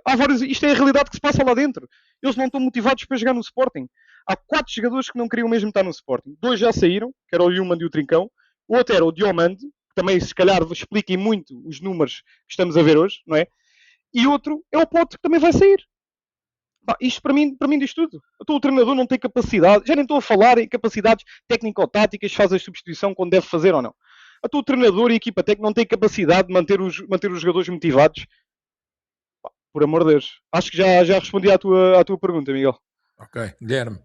Isto é a realidade que se passa lá dentro. Eles não estão motivados para jogar no Sporting. Há 4 jogadores que não queriam mesmo estar no Sporting. 2 já saíram, que era o Yuman e o Trincão. O outro era o Diomande, que também se calhar expliquem muito os números que estamos a ver hoje, não é? E outro é o Pote, que também vai sair. Isto para mim diz tudo. O treinador não tem capacidade, já nem estou a falar em capacidades técnico-táticas, faz a substituição quando deve fazer ou não. O treinador e a equipa técnica não têm capacidade de manter os jogadores motivados. Por amor de Deus. Acho que já respondi à tua pergunta, Miguel. Ok. Guilherme.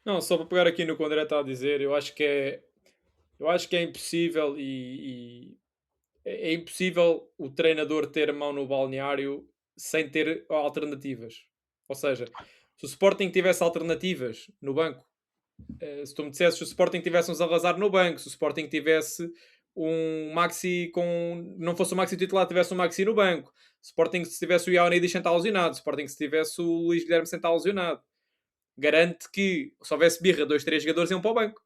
Não, só para pegar aqui no que o André está a dizer, eu acho que é impossível é impossível o treinador ter a mão no balneário sem ter alternativas. Ou seja, se o Sporting tivesse alternativas no banco, se tu me dissesses que o Sporting tivesse um Salazar no banco, se o Sporting tivesse um Maxi não fosse o Maxi titular, tivesse um Maxi no banco, se o Sporting se tivesse o Ioannidis sentado lesionado, se o Sporting se tivesse o Luís Guilherme sentado lesionado, garante que se houvesse birra, 2, 3 jogadores iam para o banco.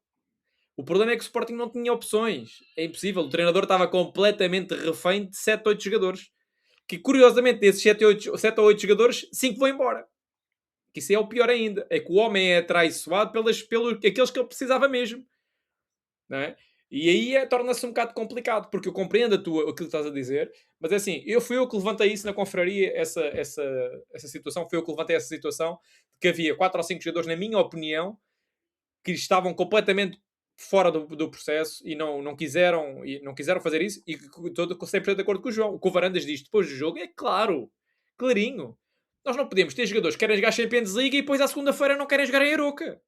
O problema é que o Sporting não tinha opções. É impossível. O treinador estava completamente refém de 7 ou 8 jogadores. Que, curiosamente, desses 7 ou 8 jogadores, 5 vão embora. Que isso é o pior ainda. É que o homem é atraiçoado pelos aqueles que ele precisava mesmo. Não é? E aí torna-se um bocado complicado, porque eu compreendo aquilo que estás a dizer, mas é assim, fui eu que levantei isso na confraria, essa situação, fui eu que levantei essa situação, de que havia 4 ou 5 jogadores, na minha opinião, que estavam completamente fora do processo e não quiseram fazer isso, e estou sempre de acordo com o João. O que o Varandas diz depois do jogo é claro, clarinho. Nós não podemos ter jogadores que querem jogar Champions League e depois à segunda-feira não querem jogar em Aroca.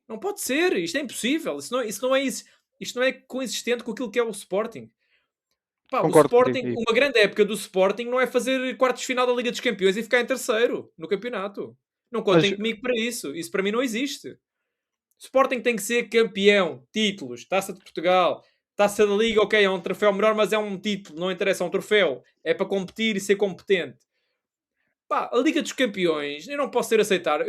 Não pode ser, isto é impossível. Isto não é consistente com aquilo que é o Sporting. Pá, o Concordo Sporting, contigo. uma grande época do Sporting não é fazer quartos de final da Liga dos Campeões e ficar em terceiro no campeonato. Não contem Mas- comigo para isso. Isso para mim não existe. Sporting tem que ser campeão, títulos, Taça de Portugal, Taça da Liga, ok, é um troféu melhor, mas é um título, não interessa, é um troféu. É para competir e ser competente. Pá, a Liga dos Campeões, eu não posso aceitar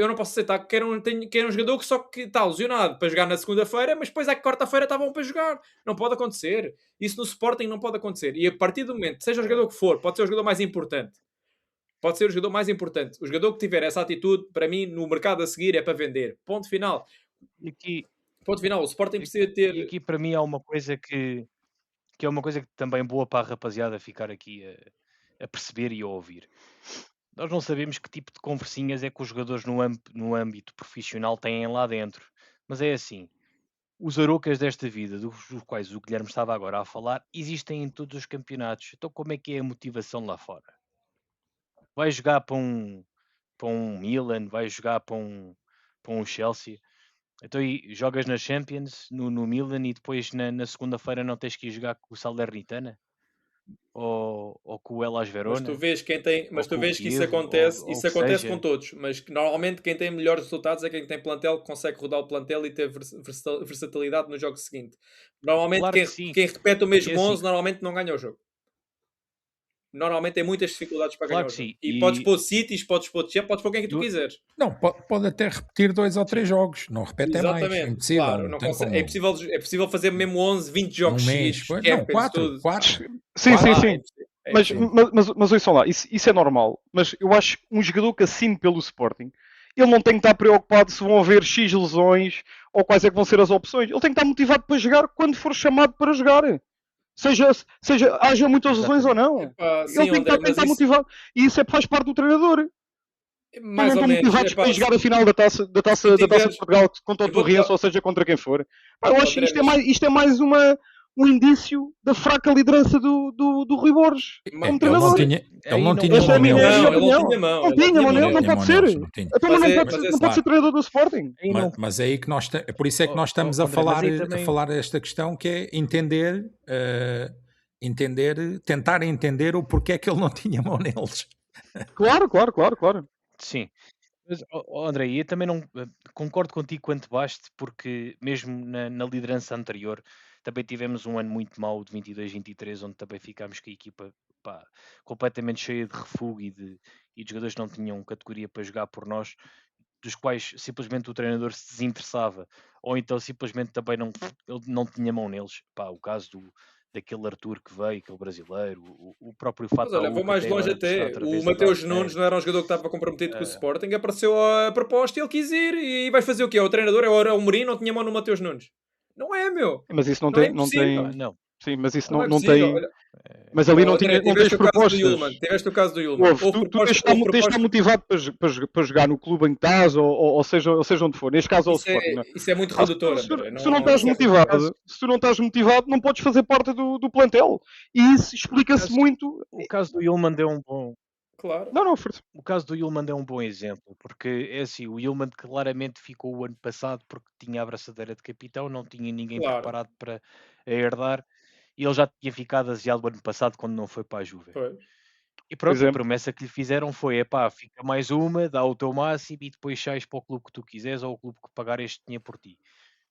que quer um jogador que só que está lesionado para jogar na segunda-feira, mas depois à quarta-feira está bom para jogar. Não pode acontecer. Isso no Sporting não pode acontecer. E a partir do momento, seja o jogador que for, pode ser o jogador mais importante. Pode ser o jogador mais importante. O jogador que tiver essa atitude, para mim, no mercado a seguir é para vender. Ponto final. E aqui, Ponto final. O Sporting precisa e ter... aqui para mim há uma coisa que é uma coisa que também boa para a rapaziada ficar aqui a perceber e a ouvir. Nós não sabemos que tipo de conversinhas é que os jogadores no âmbito profissional têm lá dentro. Mas é assim, os arocas desta vida, dos quais o Guilherme estava agora a falar, existem em todos os campeonatos. Então como é que é a motivação lá fora? Vai jogar para um Milan, vai jogar para um Chelsea. Então jogas na Champions, no Milan, e depois na segunda-feira não tens que ir jogar com o Salernitana? Ou com o Hellas Mas tu Verona? vês, Ou com o que isso Kiev? acontece, Ou o isso que acontece com seja? todos, mas que normalmente quem tem melhores resultados é quem tem plantel, que consegue rodar o plantel e ter versatilidade no jogo seguinte. Normalmente Claro que sim. quem repete o E mesmo assim, 11 normalmente não ganha o jogo. Normalmente tem muitas dificuldades para ganhar claro o que jogo. sim. E podes pôr Cities, podes pôr Chelsea, podes pôr quem que tu Eu- quiseres. Não, pode até repetir 2 ou 3 sim. jogos. Não repete é mais. É Exatamente, impossível. claro. Não Não tem consegue, como. é possível fazer mesmo 11, 20 Num jogos mês. seguidos, Não, Champions, 4. tudo. 4. Sim, sim, É sim. impossível. É Mas, impossível. mas ouçam lá, isso é normal. Mas eu acho que um jogador que assine pelo Sporting, ele não tem que estar preocupado se vão haver X lesões ou quais é que vão ser as opções. Ele tem que estar motivado para jogar quando for chamado para jogar. Seja haja muitas lesões ou Exatamente. não. Epá, Ele sim, tem que André, estar mas isso motivado. E isso faz parte do treinador. Não mais ou estão menos. motivados para Epá, ir jogar a final se da taça de tiveres, Portugal contra o eu vou-te dar, Torriense, ou seja, contra quem for. Pá, eu acho que André, mas isto é mais um indício da fraca liderança do Rui Borges como Ele não treinador. tinha, ele Aí não não tinha Esta é mão a minha neles. não, ele não opinião. tinha mão, Não ele não tinha, tinha mano, Não mão. não tinha pode mão ser. neles. Não tinha. Então, Mas é, não assim, pode ser Claro. treinador do Sporting. Aí não. Mas é aí que nós por isso é que nós estamos a André, mas falar, aí também. esta questão que é tentar entender o porquê é que ele não tinha mão neles. Claro, claro, claro, claro. Sim. Mas, André, eu também não concordo contigo quanto baste, porque mesmo na liderança anterior também tivemos um ano muito mau de 22-23, onde também ficámos com a equipa, pá, completamente cheia de refúgio e de jogadores que não tinham categoria para jogar por nós, dos quais simplesmente o treinador se desinteressava, ou então simplesmente também ele não tinha mão neles. Pá, o caso daquele Arthur que veio, aquele brasileiro, o próprio Mas olha, Fataú, vou que mais até longe agora está até. outra O vez a dar Mateus Nunes asneira. não era um jogador que estava comprometido com o Sporting, apareceu a proposta e ele quis ir. E vai fazer o quê? O treinador é o Mourinho, não tinha mão no Mateus Nunes. Não é, meu. Mas isso Não é não impossível. tem. Não, Sim, mas isso Não é não possível. tem. Olha, Mas ali oh, André, não tens tiveste o caso do propostas. Yulman. Tiveste o caso do Yulman. Houve, Houve tu tens de estar motivado para jogar no clube em que estás, ou seja onde for. Neste caso, ao Sporting. Não é? Isso é muito Ah, redutor, André. se tu não estás Isso é redutor. motivado, não podes fazer parte do plantel. E isso explica-se muito. o caso do Yulman é um bom. Claro. Não, Força. O caso do Yulman é um bom exemplo, porque é assim, o Yulman claramente ficou o ano passado porque tinha a abraçadeira de capitão, não tinha ninguém Claro. preparado para a herdar, e ele já tinha ficado aziado o ano passado quando não foi para a Juve. Pois. E pronto, Pois é. a promessa que lhe fizeram foi, epá, fica mais uma, dá o teu máximo e depois sais para o clube que tu quiseres ou o clube que pagar este dinheiro por ti.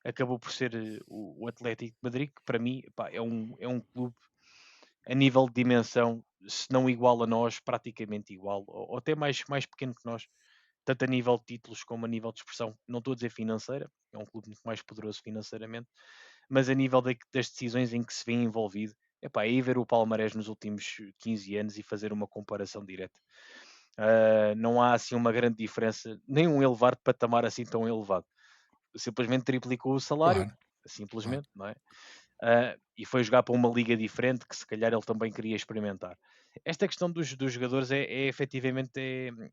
Acabou por ser o Atlético de Madrid, que para mim, epá, é um clube a nível de dimensão, se não igual a nós, praticamente igual, ou até mais pequeno que nós, tanto a nível de títulos como a nível de expressão, não estou a dizer financeira, é um clube muito mais poderoso financeiramente, mas a nível das decisões em que se vê envolvido, epá, aí ver o Palmarés nos últimos 15 anos e fazer uma comparação direta. Não há assim uma grande diferença, nem um elevado patamar assim tão elevado. Simplesmente triplicou o salário, Claro, simplesmente, não é? E foi jogar para uma liga diferente que se calhar ele também queria experimentar. Esta questão dos jogadores efetivamente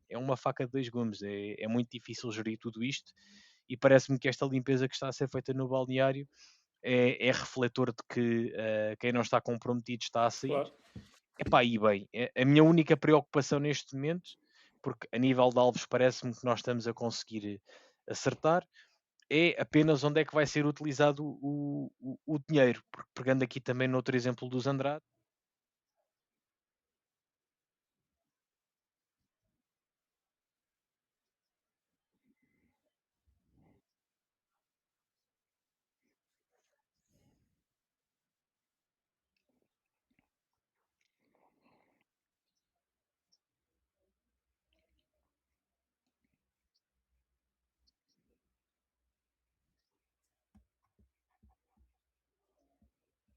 é uma faca de dois gumes, é muito difícil gerir tudo isto e parece-me que esta limpeza que está a ser feita no balneário é refletor de que quem não está comprometido está a sair. Claro. Epá, e bem, a minha única preocupação neste momento, porque a nível de alvos parece-me que nós estamos a conseguir acertar, é apenas onde é que vai ser utilizado o dinheiro. Porque pegando aqui também no outro exemplo dos Andrade,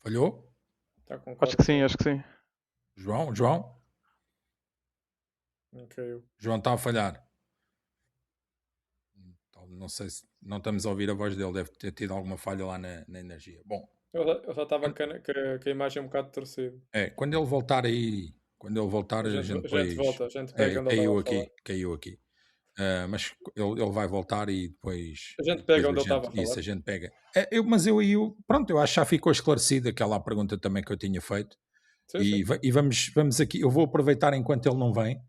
falhou? Está com Acho que sim, corte. acho que sim. João Não caiu. está a falhar. Então, não sei se não estamos a ouvir a voz dele, deve ter tido alguma falha lá na energia. Bom, Eu só estava com a imagem um bocado torcida. quando ele voltar aí, quando ele voltar, A a gente, gente a gente depois. volta, a gente pega onde ele estava a falar. Caiu aqui. Mas ele vai voltar e depois. A gente Depois pega onde ele estava a isso, falar. a gente pega. Pronto, eu acho que já ficou esclarecida aquela pergunta também que eu tinha feito. Sim, E, sim. e vamos aqui. Eu vou aproveitar enquanto ele não vem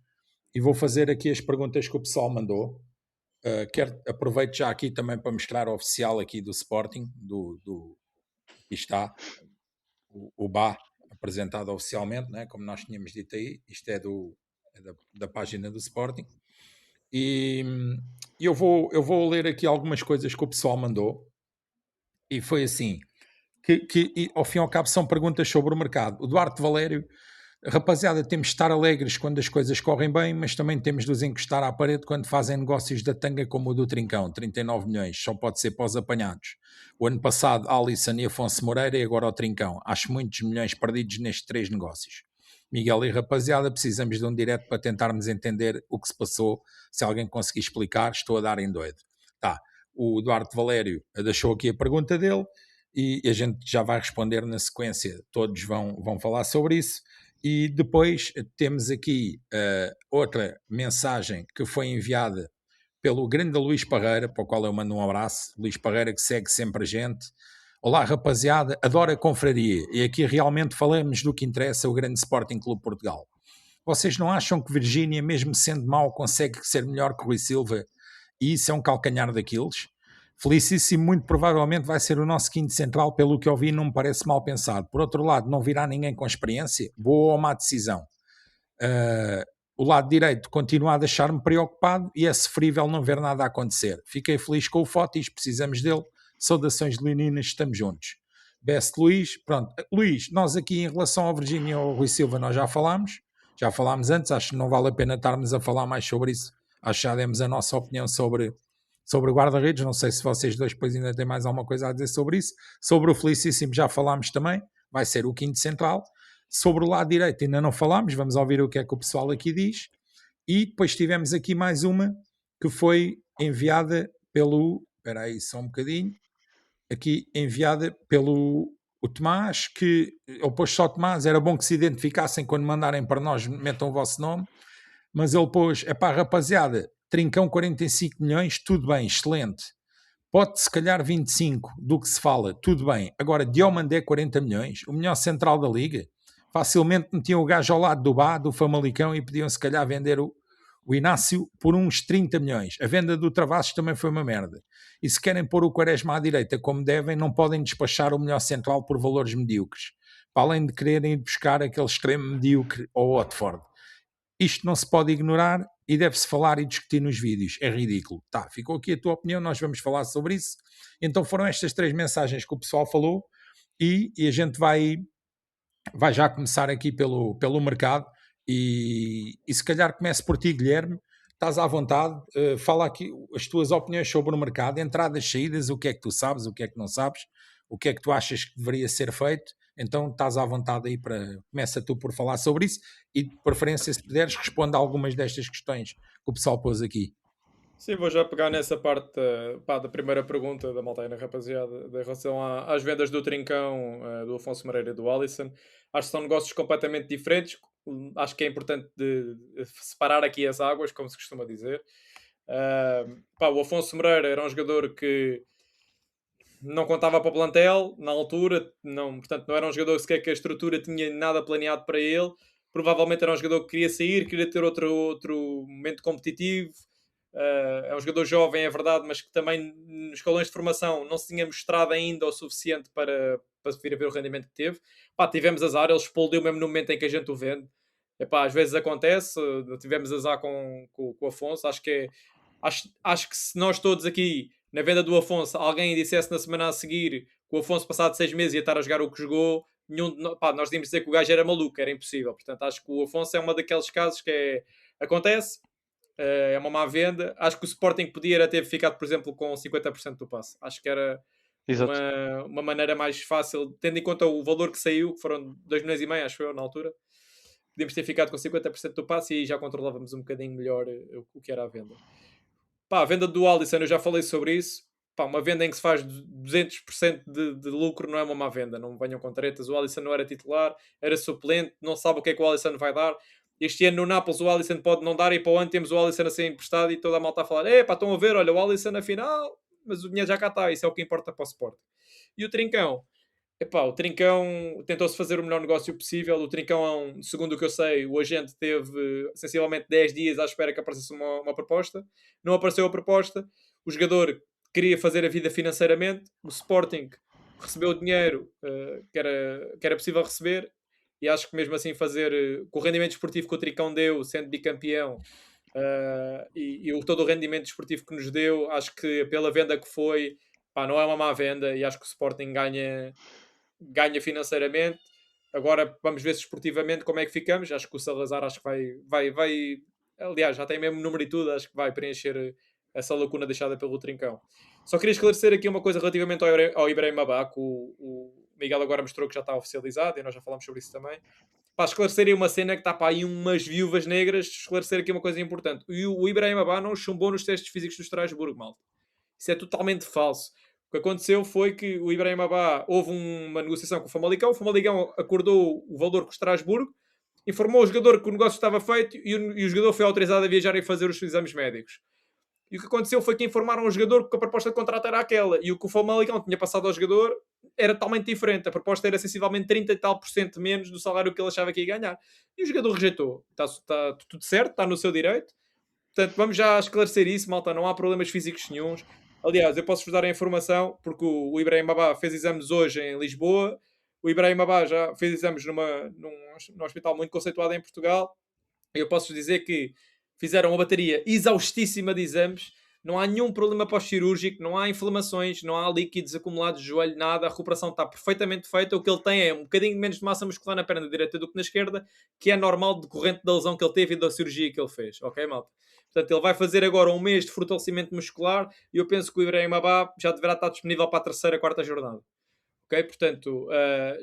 e vou fazer aqui as perguntas que o pessoal mandou. Aproveito já aqui também para mostrar o oficial aqui do Sporting, aqui está o BA apresentado oficialmente, né, como nós tínhamos dito aí. Isto é da página do Sporting. E eu vou ler aqui algumas coisas que o pessoal mandou. E foi assim, que ao fim e ao cabo são perguntas sobre o mercado. O Duarte Valério: rapaziada, temos de estar alegres quando as coisas correm bem, mas também temos de os encostar à parede quando fazem negócios da tanga como o do Trincão, 39 milhões, só pode ser para os apanhados. O ano passado, Alisson e Afonso Moreira, e agora o Trincão. Acho muitos milhões perdidos nestes 3 negócios. Miguel e rapaziada, precisamos de um direto para tentarmos entender o que se passou. Se alguém conseguir explicar, estou a dar em doido. Tá. O Duarte Valério deixou aqui a pergunta dele e a gente já vai responder na sequência. Todos vão falar sobre isso. E depois temos aqui outra mensagem que foi enviada pelo grande Luís Parreira, para o qual eu mando um abraço. Luís Parreira, que segue sempre a gente. Olá, rapaziada, adoro a confraria e aqui realmente falamos do que interessa, o grande Sporting Clube Portugal. Vocês não acham que Virgínia, mesmo sendo mau, consegue ser melhor que Rui Silva e isso é um calcanhar daqueles? Felicíssimo, muito provavelmente vai ser o nosso quinto central, pelo que ouvi, não me parece mal pensado. Por outro lado, não virá ninguém com experiência? Boa ou má decisão? O lado direito continua a deixar-me preocupado e é sofrível não ver nada a acontecer. Fiquei feliz com o Fotis, precisamos dele. Saudações leoninas, estamos juntos. Best Luís, pronto. Luís, nós aqui em relação ao Virgínia e ao Rui Silva nós já falámos antes, acho que não vale a pena estarmos a falar mais sobre isso. Acho que já demos a nossa opinião sobre o guarda-redes, não sei se vocês dois depois ainda têm mais alguma coisa a dizer sobre isso. Sobre o Felicíssimo já falámos também, vai ser o quinto central. Sobre o lado direito ainda não falámos, vamos ouvir o que é que o pessoal aqui diz. E depois tivemos aqui mais uma que foi enviada pelo... Espera aí só um bocadinho. Aqui enviada pelo o Tomás, que ele pôs só Tomás, era bom que se identificassem quando mandarem para nós, metam o vosso nome. Mas ele pôs, rapaziada, Trincão 45 milhões, tudo bem, excelente. Pode se calhar 25 do que se fala, tudo bem. Agora, Diomandé 40 milhões, o melhor central da liga. Facilmente metiam o gajo ao lado do Bá, do Famalicão, e podiam se calhar vender o Inácio por uns 30 milhões. A venda do Travassos também foi uma merda. E se querem pôr o Quaresma à direita como devem, não podem despachar o melhor central por valores medíocres. Para além de quererem ir buscar aquele extremo medíocre ao Watford. Isto não se pode ignorar e deve-se falar e discutir nos vídeos. É ridículo. Tá, ficou aqui a tua opinião, nós vamos falar sobre isso. Então foram estas 3 mensagens que o pessoal falou e a gente vai já começar aqui pelo mercado e se calhar comece por ti, Guilherme. estás à vontade, fala aqui as tuas opiniões sobre o mercado, entradas, saídas, o que é que tu sabes, o que é que não sabes, o que é que tu achas que deveria ser feito. Então estás à vontade aí começa tu por falar sobre isso e de preferência, se puderes, responde a algumas destas questões que o pessoal pôs aqui. Sim, vou já pegar nessa parte da primeira pergunta da Maltaina, rapaziada, em relação às vendas do Trincão, do Afonso Moreira e do Alisson. Acho que são negócios completamente diferentes. Acho que é importante de separar aqui as águas, como se costuma dizer. O Afonso Moreira era um jogador que não contava para o plantel na altura, portanto não era um jogador sequer que a estrutura tinha nada planeado para ele. Provavelmente era um jogador que queria sair, queria ter outro momento competitivo. É um jogador jovem, é verdade, mas que também nos escalões de formação não se tinha mostrado ainda o suficiente para vir a ver o rendimento que teve. Tivemos azar, ele explodiu mesmo no momento em que a gente o vende. Às vezes acontece, tivemos azar com o Afonso. Acho que se nós todos aqui na venda do Afonso alguém dissesse na semana a seguir que o Afonso passado 6 meses ia estar a jogar o que jogou, nós tínhamos de dizer que o gajo era maluco, era impossível. Portanto, acho que o Afonso é uma daqueles casos que acontece. É uma má venda. Acho que o Sporting podia ter ficado, por exemplo, com 50% do passe. Acho que era uma maneira mais fácil, tendo em conta o valor que saiu, que foram 2,5 milhões, acho eu, na altura. Podíamos ter ficado com 50% do passe e aí já controlávamos um bocadinho melhor o que era a venda. A venda do Alisson, eu já falei sobre isso. Uma venda em que se faz 200% de lucro não é uma má venda. Não venham com tretas. O Alisson não era titular, era suplente, não sabe o que é que o Alisson vai dar. Este ano no Nápoles o Alisson pode não dar e para o ano temos o Alisson a ser emprestado e toda a malta a falar estão a ver, olha, o Alisson na final, mas o dinheiro já cá está, isso é o que importa para o Sport. E o Trincão? O Trincão tentou-se fazer o melhor negócio possível. O Trincão, segundo o que eu sei, o agente teve sensivelmente 10 dias à espera que aparecesse uma proposta. Não apareceu a proposta. O jogador queria fazer a vida financeiramente. O Sporting recebeu o dinheiro que era possível receber. E acho que mesmo assim fazer com o rendimento esportivo que o Trincão deu, sendo bicampeão, e todo o rendimento desportivo que nos deu, acho que pela venda que foi, não é uma má venda e acho que o Sporting ganha financeiramente. Agora vamos ver se esportivamente como é que ficamos. Acho que o Salazar vai aliás, já tem mesmo número e tudo, acho que vai preencher essa lacuna deixada pelo Trincão. Só queria esclarecer aqui uma coisa relativamente ao Ibrahim Abá, que o Miguel agora mostrou que já está oficializado e nós já falamos sobre isso também. Esclarecer aí uma cena que está para aí umas viúvas negras, esclarecer aqui uma coisa importante. O Ibrahim Abá não chumbou nos testes físicos do Estrasburgo, malta. Isso é totalmente falso. O que aconteceu foi que o Ibrahim Abá, houve uma negociação com o Famalicão acordou o valor com o Estrasburgo, informou o jogador que o negócio estava feito e o jogador foi autorizado a viajar e fazer os exames médicos. E o que aconteceu foi que informaram o jogador que a proposta de contrato era aquela. E o que o Famalicão tinha passado ao jogador era totalmente diferente. A proposta era sensivelmente 30 e tal % menos do salário que ele achava que ia ganhar. E o jogador rejeitou. Está tudo certo, está no seu direito. Portanto, vamos já esclarecer isso, malta. Não há problemas físicos nenhuns. Aliás, eu posso-vos dar a informação, porque o Ibrahim Abá fez exames hoje em Lisboa. O Ibrahim Abá já fez exames num hospital muito conceituado em Portugal. Eu posso-vos dizer que fizeram uma bateria exaustíssima de exames. Não há nenhum problema pós-cirúrgico, não há inflamações, não há líquidos acumulados de joelho, nada. A recuperação está perfeitamente feita. O que ele tem é um bocadinho menos de massa muscular na perna direita do que na esquerda, que é normal decorrente da lesão que ele teve e da cirurgia que ele fez. Ok, malta? Portanto, ele vai fazer agora um mês de fortalecimento muscular e eu penso que o Ibrahim Abá já deverá estar disponível para a terceira, quarta jornada. Ok? Portanto,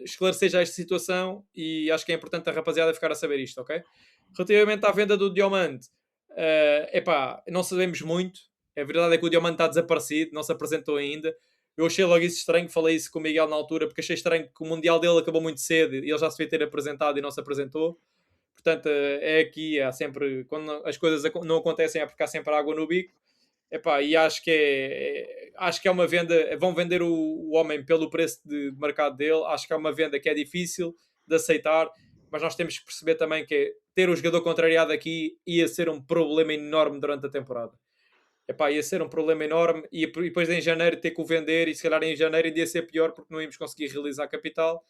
esclarecer já esta situação e acho que é importante a rapaziada ficar a saber isto, ok? Relativamente à venda do Diomande, não sabemos muito. A verdade é que o Diomande está desaparecido, não se apresentou ainda. Eu achei logo isso estranho, falei isso com o Miguel na altura, porque achei estranho que o Mundial dele acabou muito cedo e ele já se devia ter apresentado e não se apresentou. Portanto, há sempre, quando as coisas não acontecem é porque há sempre água no bico. E acho que é uma venda, vão vender o homem pelo preço de mercado dele. Acho que é uma venda que é difícil de aceitar, mas nós temos que perceber também que ter o jogador contrariado aqui ia ser um problema enorme durante a temporada. Ia ser um problema enorme e depois em janeiro ter que o vender e se calhar em janeiro ia ser pior porque não íamos conseguir realizar capital.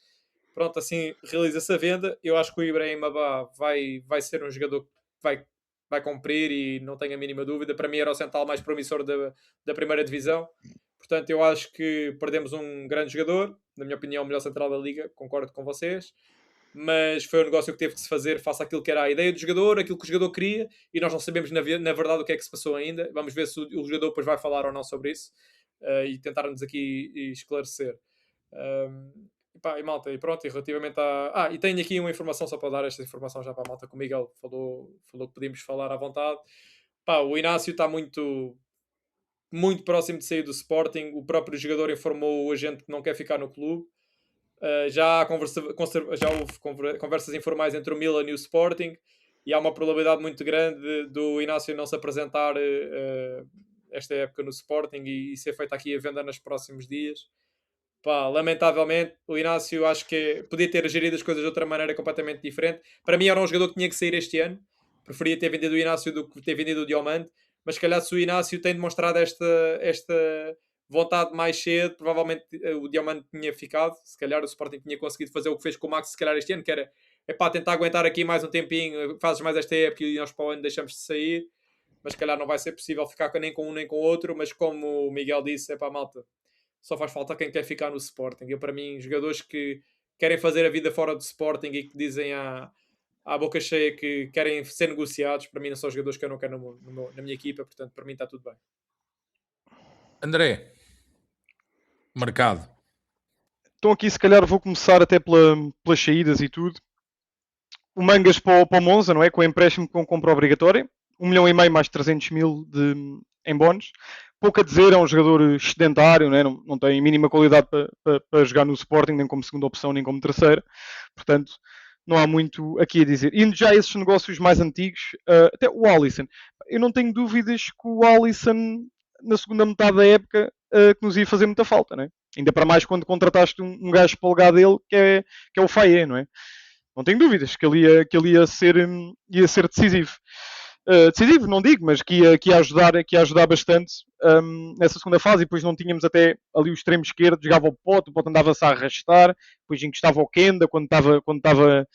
Pronto, assim realiza-se a venda. Eu acho que o Ibrahim Abá vai ser um jogador que vai cumprir e não tenho a mínima dúvida. Para mim era o central mais promissor da primeira divisão. Portanto, eu acho que perdemos um grande jogador. Na minha opinião, o melhor central da Liga. Concordo com vocês. mas foi um negócio que teve que se fazer face àquilo que era a ideia do jogador, aquilo que o jogador queria, e nós não sabemos na verdade o que é que se passou ainda. Vamos ver se o jogador depois vai falar ou não sobre isso, e tentar-nos aqui esclarecer. E malta, e pronto, e relativamente a... e tenho aqui uma informação só para dar esta informação já para a malta, que o Miguel falou que podíamos falar à vontade. O Inácio está muito próximo de sair do Sporting. O próprio jogador informou o agente que não quer ficar no clube. Já houve conversas informais entre o Milan e o Sporting, e há uma probabilidade muito grande do Inácio não se apresentar esta época no Sporting e ser feita aqui a venda nos próximos dias. Lamentavelmente, o Inácio acho que podia ter gerido as coisas de outra maneira completamente diferente. Para mim era um jogador que tinha que sair este ano. Preferia ter vendido o Inácio do que ter vendido o Diomande, mas se calhar se o Inácio tem demonstrado esta vontade mais cedo, provavelmente o Diamante tinha ficado. Se calhar o Sporting tinha conseguido fazer o que fez com o Max, se calhar este ano, que era tentar aguentar aqui mais um tempinho, fazes mais esta época e nós para o ano deixamos de sair. Mas se calhar não vai ser possível ficar nem com um nem com o outro. Mas como o Miguel disse, malta, só faz falta quem quer ficar no Sporting. Eu, para mim, jogadores que querem fazer a vida fora do Sporting e que dizem à boca cheia que querem ser negociados, para mim não são jogadores que eu não quero na minha equipa. Portanto, para mim está tudo bem. André, mercado. Então aqui se calhar vou começar até pelas saídas e tudo. O Mangas para o Monza, não é? Com o empréstimo com compra obrigatória. 1,5 milhão mais 300 mil em bónus. Pouco a dizer, é um jogador sedentário, não é? Não tem mínima qualidade para jogar no Sporting, nem como segunda opção, nem como terceira. Portanto, não há muito aqui a dizer. Indo já a esses negócios mais antigos, até o Alisson. Eu não tenho dúvidas que o Alisson, na segunda metade da época, que nos ia fazer muita falta, não é? Ainda para mais quando contrataste um gajo para o lugar dele, que é o Faé, não é? Não tenho dúvidas que ele ia ser decisivo. Decisivo, não digo, mas que ia ajudar bastante nessa segunda fase. E depois não tínhamos até ali o extremo esquerdo, jogava o Pote andava-se a arrastar, depois encostava o Kenda quando estava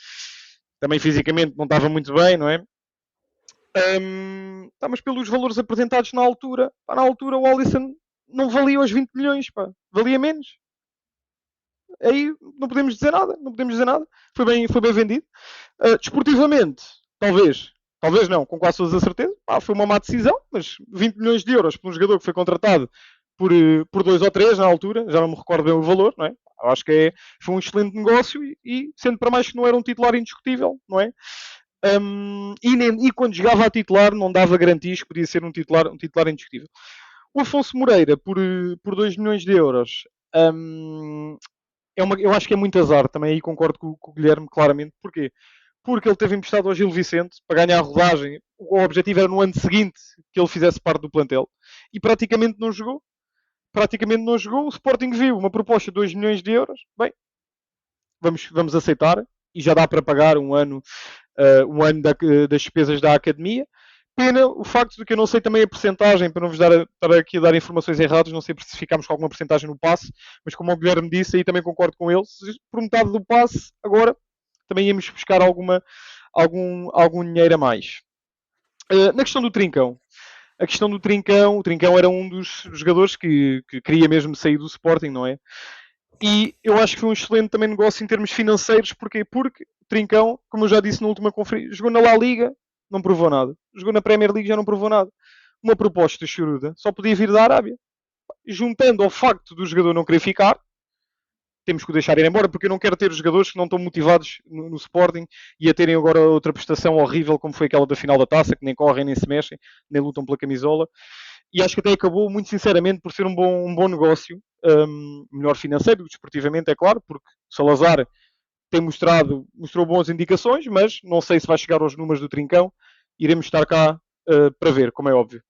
também fisicamente não estava muito bem, não é? Mas pelos valores apresentados na altura o Alisson não valia os 20 milhões, valia menos. Aí não podemos dizer nada, foi bem vendido. Desportivamente, talvez não, com quase toda a certeza, foi uma má decisão, mas 20 milhões de euros por um jogador que foi contratado por 2 ou 3 na altura, já não me recordo bem o valor, não é? Eu acho que foi um excelente negócio e sendo para mais que não era um titular indiscutível, não é? E quando jogava a titular não dava garantias que podia ser um titular indiscutível. O Afonso Moreira por 2 milhões de euros, eu acho que é muito azar, também aí concordo com o Guilherme claramente. Porquê? Porque ele teve emprestado ao Gil Vicente para ganhar a rodagem. O objetivo era no ano seguinte que ele fizesse parte do plantel e praticamente não jogou. O Sporting viu uma proposta de 2 milhões de euros. Bem, vamos aceitar e já dá para pagar um ano das despesas da academia. Pena o facto de que eu não sei também a percentagem, para não vos estar aqui a dar informações erradas, não sei se ficámos com alguma percentagem no passe, mas como o Guilherme disse, aí também concordo com ele, por metade do passe, agora também íamos buscar algum dinheiro a mais. Na questão do Trincão, o Trincão era um dos jogadores que queria mesmo sair do Sporting, não é? E eu acho que foi um excelente também negócio em termos financeiros. Porquê? Porque o Trincão, como eu já disse na última conferência, jogou na La Liga, não provou nada. Jogou na Premier League, já não provou nada. Uma proposta choruda só podia vir da Arábia. Juntando ao facto do jogador não querer ficar, temos que o deixar ir embora, porque eu não quero ter os jogadores que não estão motivados no Sporting e a terem agora outra prestação horrível, como foi aquela da final da Taça, que nem correm, nem se mexem, nem lutam pela camisola. E acho que até acabou, muito sinceramente, por ser um bom negócio, melhor financeiro, desportivamente, é claro, porque o Salazar mostrou boas indicações, mas não sei se vai chegar aos números do Trincão. Iremos estar cá para ver, como é óbvio.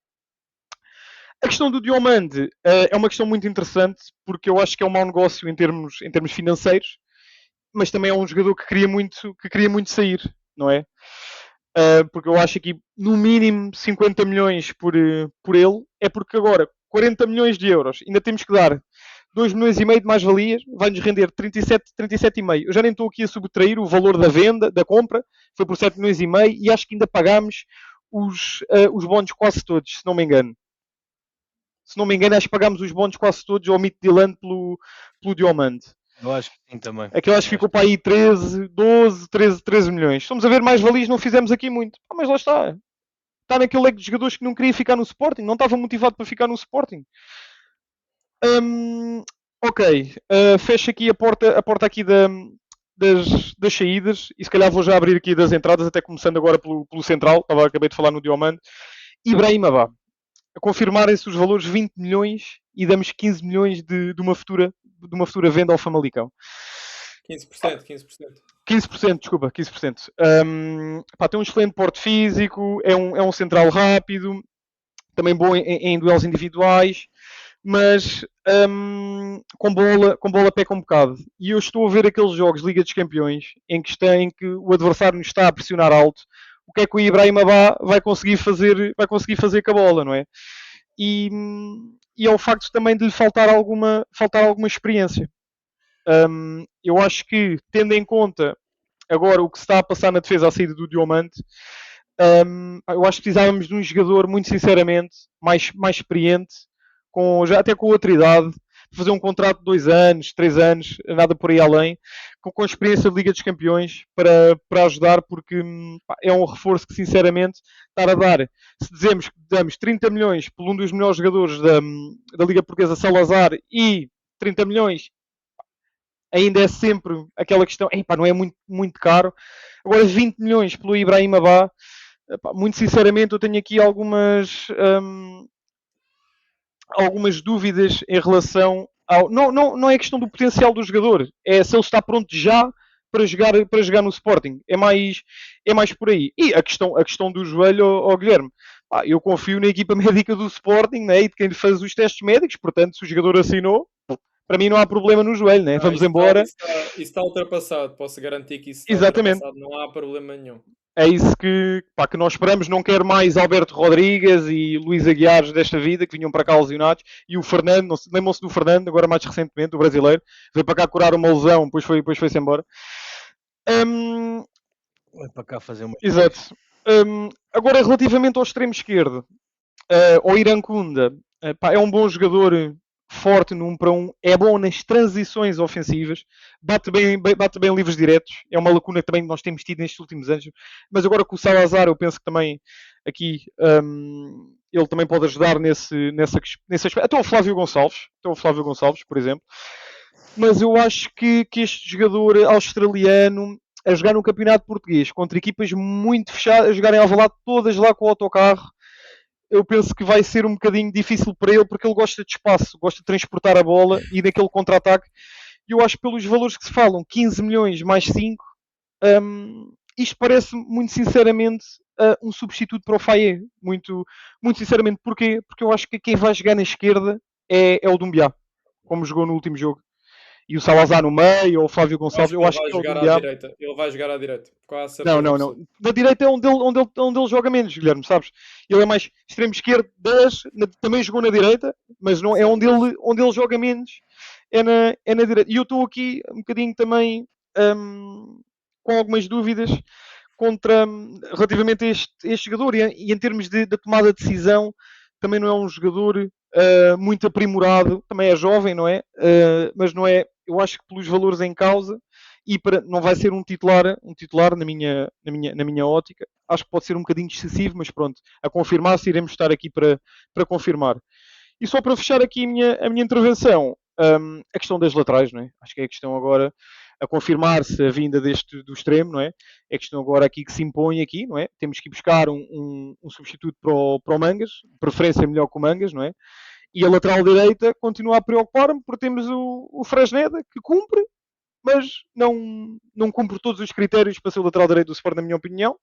A questão do Diomande é uma questão muito interessante, porque eu acho que é um mau negócio em termos financeiros, mas também é um jogador que queria muito sair, não é? Porque eu acho que no mínimo 50 milhões por ele, é porque agora 40 milhões de euros, ainda temos que dar 2 milhões e meio de mais-valias, vai-nos render 37,5. Eu já nem estou aqui a subtrair o valor da venda, da compra, foi por 7 milhões e meio, e acho que ainda pagámos os bónus quase todos, se não me engano. Se não me engano, acho que pagámos os bónus quase todos ao Midtjylland pelo Diomande. Eu acho que sim também. Aquele acho que ficou para aí 13 milhões. Estamos a ver mais valias, não fizemos aqui muito. Mas lá está. Está naquele leque de jogadores que não queria ficar no Sporting. Não estava motivado para ficar no Sporting. Ok. Fecho aqui a porta aqui das saídas. E se calhar vou já abrir aqui das entradas, até começando agora pelo central. Acabei de falar no Diomande. Ibrahima Ba. A confirmarem-se os valores 20 milhões e damos 15 milhões de uma futura venda ao Famalicão. 15%. 15%, desculpa, 15%. Tem um excelente porte físico, é um central rápido, também bom em duelos individuais, mas com bola peca um bocado. E eu estou a ver aqueles jogos de Liga dos Campeões em que o adversário nos está a pressionar alto. O que é que o Ibrahima Ba vai conseguir fazer com a bola, não é? E é o facto também de lhe faltar alguma experiência. Eu acho que, tendo em conta agora o que se está a passar na defesa à saída do Diomante, eu acho que precisávamos de um jogador, muito sinceramente, mais experiente, já até com outra idade, fazer um contrato de 2 anos, 3 anos, nada por aí além, com experiência de Liga dos Campeões para ajudar, porque é um reforço que, sinceramente, estar a dar, se dizemos que damos 30 milhões por um dos melhores jogadores da Liga Portuguesa, Salazar, e 30 milhões ainda é sempre aquela questão, não é muito caro. Agora 20 milhões pelo Ibrahima Ba, muito sinceramente eu tenho aqui algumas dúvidas em relação ao... Não é questão do potencial do jogador, é se ele está pronto já para jogar no Sporting. É mais por aí. E a questão do joelho, Guilherme, eu confio na equipa médica do Sporting, né, e de quem faz os testes médicos, portanto, se o jogador assinou, para mim não há problema no joelho, né? Vamos embora. Isso está ultrapassado, posso garantir que isso está Exatamente. ultrapassado, não há problema nenhum. É isso que nós esperamos. Não quero mais Alberto Rodrigues e Luís Aguiares desta vida, que vinham para cá lesionados, e o Fernando, lembram-se do Fernando, agora mais recentemente, o brasileiro, veio para cá curar uma lesão, depois foi-se embora. Vai para cá fazer uma... Exato. Agora, relativamente ao extremo esquerdo, ao Irankunda, é um bom jogador, forte no 1 para 1, é bom nas transições ofensivas, bate bem livres diretos, é uma lacuna que também nós temos tido nestes últimos anos, mas agora com o Salazar eu penso que também aqui ele também pode ajudar nesse aspecto. Até o Flávio Gonçalves, por exemplo. Mas eu acho que este jogador australiano, a jogar no campeonato português contra equipas muito fechadas, a jogarem ao Alvalade todas lá com o autocarro, eu penso que vai ser um bocadinho difícil para ele, porque ele gosta de espaço, gosta de transportar a bola e naquele contra-ataque. Eu acho que pelos valores que se falam, 15 milhões mais 5, isto parece muito sinceramente um substituto para o Faye. Muito sinceramente. Porquê? Porque eu acho que quem vai jogar na esquerda é o Dumbiá, como jogou no último jogo. E o Salazar no meio, ou o Flávio Gonçalves, eu acho que é o Dumbiá. Ele vai jogar à direita. Não. Na direita é onde ele joga menos, Guilherme, sabes? Ele é mais extremo esquerdo, 10, também jogou na direita, mas não é onde ele joga menos, é na direita. E eu estou aqui um bocadinho também com algumas dúvidas relativamente a este jogador, e em termos de tomada de decisão, também não é um jogador muito aprimorado, também é jovem, não é? Mas não é, eu acho que pelos valores em causa, e não vai ser um titular na minha ótica. Acho que pode ser um bocadinho excessivo, mas pronto, a confirmar-se, iremos estar aqui para confirmar. E só para fechar aqui a minha intervenção, a questão das laterais, não é? Acho que é a questão agora a confirmar-se a vinda do extremo, não é? É a questão agora aqui que se impõe aqui, não é? Temos que ir buscar um substituto para o Mangas, preferência melhor que o Mangas, não é? E a lateral direita continua a preocupar-me, porque temos o Fresneda, que cumpre, mas não cumpre todos os critérios para ser o lateral direito do Sport, na minha opinião.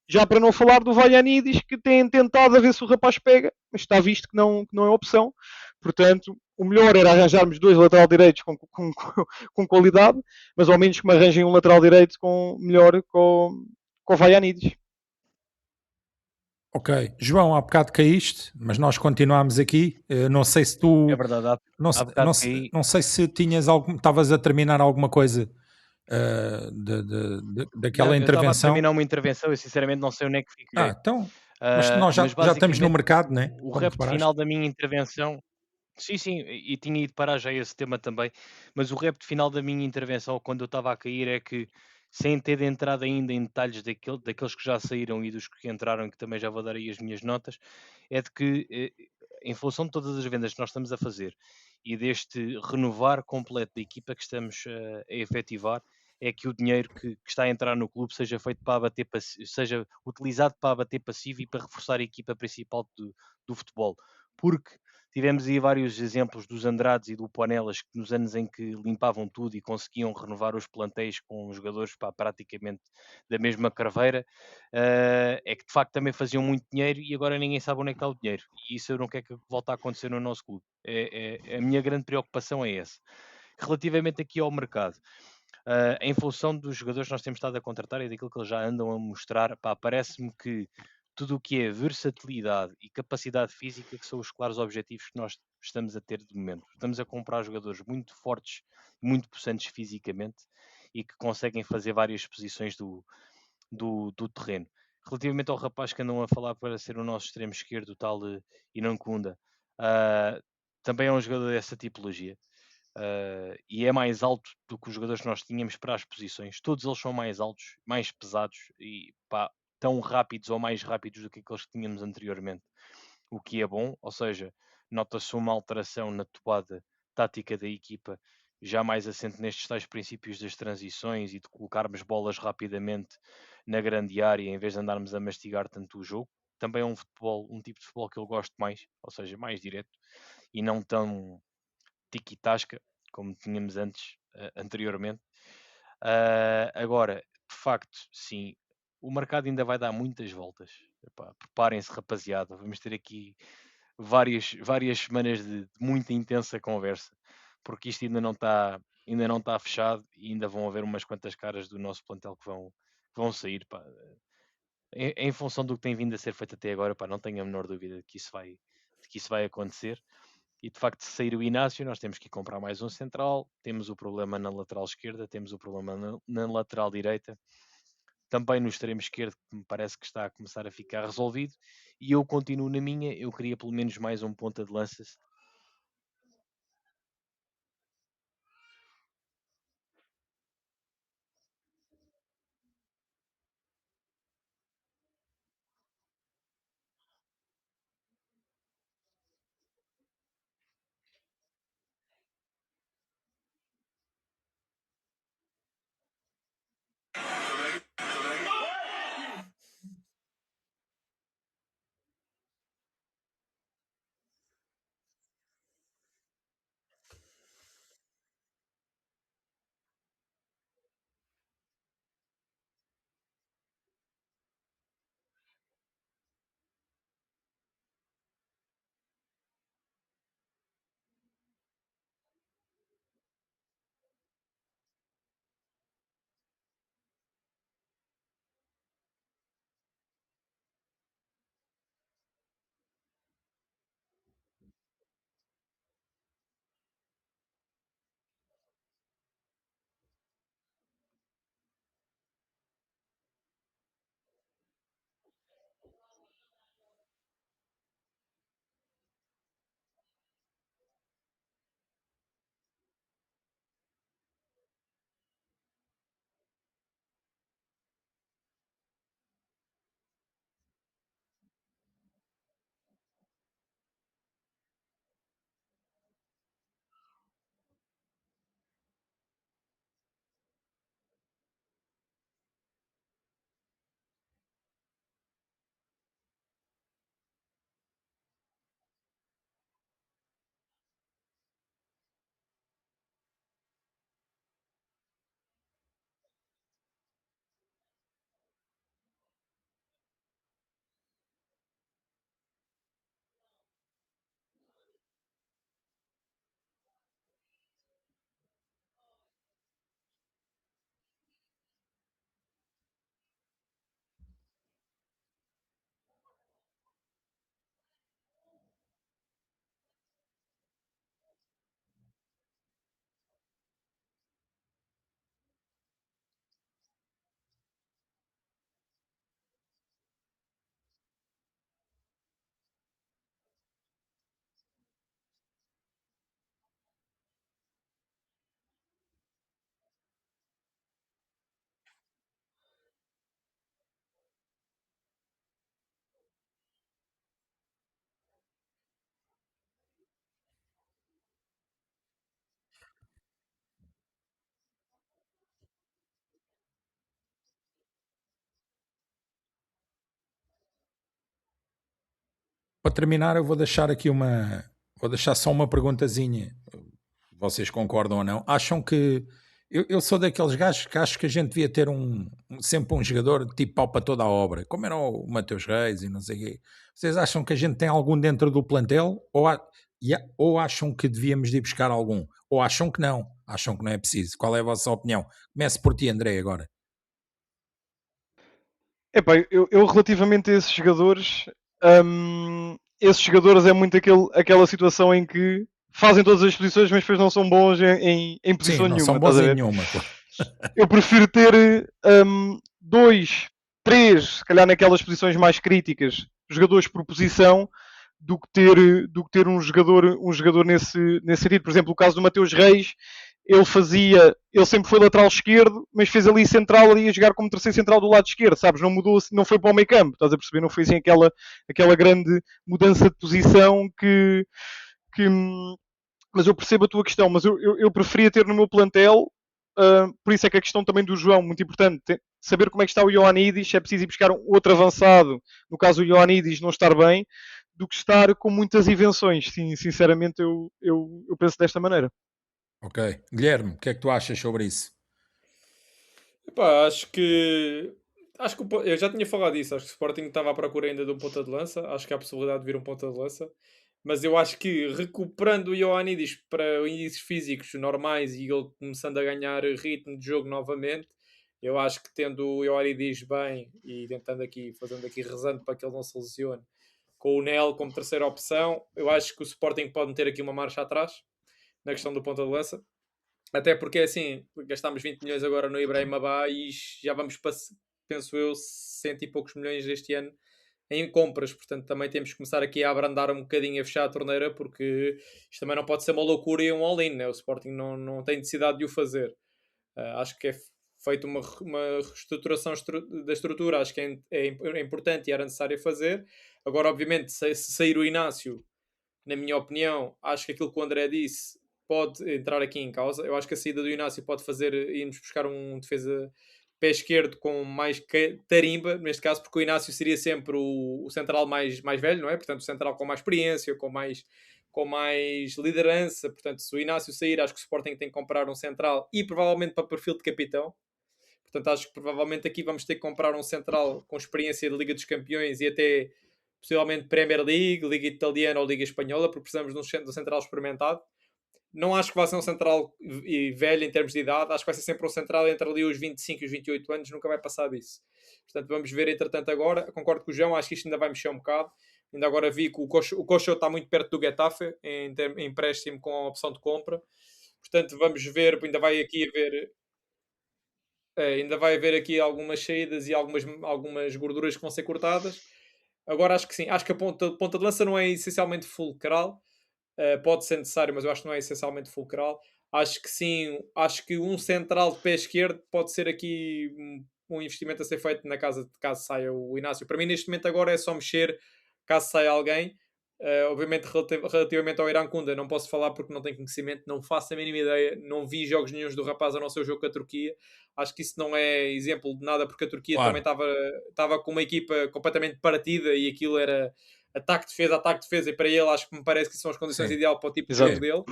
Já para não falar do Vaianidis, que tem tentado a ver se o rapaz pega, mas está visto que não é opção. Portanto, o melhor era arranjarmos 2 lateral direitos com qualidade, mas ao menos que me arranjem um lateral direito melhor com o Vaianidis. Ok. João, há bocado caíste, mas nós continuamos aqui. Não sei se tu... É verdade, não sei se estavas a terminar alguma coisa daquela intervenção. Eu estava a terminar uma intervenção, eu sinceramente não sei onde é que fiquei. Então, mas nós já estamos no mercado, não é? O repto final da minha intervenção... Sim, sim, e tinha ido parar já esse tema também, mas o repto final da minha intervenção, quando eu estava a cair, é que, sem ter entrado ainda em detalhes daqueles que já saíram e dos que entraram, que também já vou dar aí as minhas notas, é de que, em função de todas as vendas que nós estamos a fazer e deste renovar completo da equipa que estamos a efetivar, é que o dinheiro que está a entrar no clube seja feito para abater, seja utilizado para abater passivo e para reforçar a equipa principal do futebol. Porque tivemos aí vários exemplos dos Andrades e do Ponelas, que nos anos em que limpavam tudo e conseguiam renovar os plantéis com jogadores pá, praticamente da mesma carveira, é que de facto também faziam muito dinheiro e agora ninguém sabe onde é que está o dinheiro. E isso eu não quero que volte a acontecer no nosso clube. A minha grande preocupação é essa. Relativamente aqui ao mercado, em função dos jogadores que nós temos estado a contratar e daquilo que eles já andam a mostrar, pá, parece-me que tudo o que é versatilidade e capacidade física que são os claros objetivos que nós estamos a ter de momento. Estamos a comprar jogadores muito fortes, muito possantes fisicamente e que conseguem fazer várias posições do terreno. Relativamente ao rapaz que andam a falar para ser o nosso extremo esquerdo, o tal Inancunda, ah, também é um jogador dessa tipologia. E é mais alto do que os jogadores que nós tínhamos para as posições. Todos eles são mais altos, mais pesados e pá, tão rápidos ou mais rápidos do que aqueles que tínhamos anteriormente. O que é bom, ou seja, nota-se uma alteração na toada tática da equipa, já mais assente nestes tais princípios das transições e de colocarmos bolas rapidamente na grande área em vez de andarmos a mastigar tanto o jogo. Também é um futebol, um tipo de futebol que eu gosto mais, ou seja, mais direto e não tão tiki-tasca, como tínhamos antes, anteriormente. Agora, de facto, sim, o mercado ainda vai dar muitas voltas. Epá, preparem-se, rapaziada. Vamos ter aqui várias semanas de muita intensa conversa, porque isto ainda não está fechado e ainda vão haver umas quantas caras do nosso plantel que vão sair. Pá. Em função do que tem vindo a ser feito até agora, pá, não tenho a menor dúvida de que isso vai acontecer. E de facto, se sair o Inácio, nós temos que ir comprar mais um central. Temos o problema na lateral esquerda, temos o problema na lateral direita, também no extremo esquerdo, que me parece que está a começar a ficar resolvido. E eu continuo na minha, eu queria pelo menos mais um ponta de lança. Para terminar, eu vou deixar aqui vou deixar só uma perguntazinha. Vocês concordam ou não? Acham que eu sou daqueles gajos que acho que a gente devia ter sempre um jogador tipo pau para toda a obra, como era o Mateus Reis e não sei o quê. Vocês acham que a gente tem algum dentro do plantel ou acham que devíamos de ir buscar algum? Ou acham que não? Acham que não é preciso? Qual é a vossa opinião? Comece por ti, André, agora. Epá, eu relativamente a esses jogadores é muito aquela situação em que fazem todas as posições, mas depois não são bons em Sim, posição não nenhuma, são estás bons a em ver? nenhuma, claro. Eu prefiro ter dois, três, se calhar naquelas posições mais críticas, jogadores por posição, do que ter um jogador nesse sentido. Por exemplo, o caso do Mateus Reis, ele sempre foi lateral esquerdo, mas fez ali central ali a jogar como terceiro central do lado esquerdo, sabes? Não mudou, não foi para o meio campo, estás a perceber? Não foi assim aquela grande mudança de posição que mas eu percebo a tua questão, mas eu preferia ter no meu plantel, por isso é que a questão também do João, muito importante, saber como é que está o Ioannidis, se é preciso ir buscar um outro avançado, no caso o Ioannidis não estar bem, do que estar com muitas invenções. Sim, sinceramente eu penso desta maneira. Ok. Guilherme, o que é que tu achas sobre isso? Epá, eu já tinha falado disso. Acho que o Sporting estava à procura ainda de um ponta de lança. Acho que há a possibilidade de vir um ponta de lança. Mas eu acho que recuperando o Ioannidis para índices físicos normais e ele começando a ganhar ritmo de jogo novamente, eu acho que tendo o Ioannidis bem e tentando aqui, fazendo aqui, rezando para que ele não se lesione, com o Nel como terceira opção, eu acho que o Sporting pode meter aqui uma marcha atrás na questão do ponta de lança. Até porque, assim, gastámos 20 milhões agora no Ibrahim Abá e já vamos para, penso eu, 100 e poucos milhões este ano em compras. Portanto, também temos que começar aqui a abrandar um bocadinho, a fechar a torneira, porque isto também não pode ser uma loucura e um all-in, né? O Sporting não tem necessidade de o fazer. Acho que é feita uma reestruturação da estrutura, acho que é importante e era necessário fazer. Agora, obviamente, se sair o Inácio, na minha opinião, acho que aquilo que o André disse pode entrar aqui em causa. Eu acho que a saída do Inácio pode fazer irmos buscar um defesa pé esquerdo com mais tarimba, neste caso, porque o Inácio seria sempre o central mais velho, não é? Portanto, o central com mais experiência, com mais liderança. Portanto, se o Inácio sair, acho que o Sporting tem que comprar um central e provavelmente para perfil de capitão. Portanto, acho que provavelmente aqui vamos ter que comprar um central com experiência de Liga dos Campeões e até possivelmente Premier League, Liga Italiana ou Liga Espanhola, porque precisamos de um central experimentado. Não acho que vai ser um central velho em termos de idade, acho que vai ser sempre um central entre ali os 25 e os 28 anos, nunca vai passar disso. Portanto, vamos ver entretanto agora. Concordo com o João, acho que isto ainda vai mexer um bocado. Ainda agora vi que o Coxo está muito perto do Getafe, em empréstimo com a opção de compra. Portanto, vamos ver, ainda vai haver aqui algumas saídas e algumas gorduras que vão ser cortadas. Agora acho que sim, acho que a ponta de lança não é essencialmente fulcral, pode ser necessário, mas eu acho que não é essencialmente fulcral. Acho que sim, acho que um central de pé esquerdo pode ser aqui um investimento a ser feito na casa de caso saia o Inácio. Para mim, neste momento, agora é só mexer caso saia alguém. Obviamente, relativamente ao Irã-Kunda, não posso falar porque não tenho conhecimento, não faço a mínima ideia, não vi jogos nenhums do rapaz a não ser o jogo com a Turquia. Acho que isso não é exemplo de nada, porque a Turquia também Claro, estava com uma equipa completamente partida e aquilo era ataque, defesa, e para ele acho que me parece que são as condições sim. ideais para o tipo de jogo Exato. dele.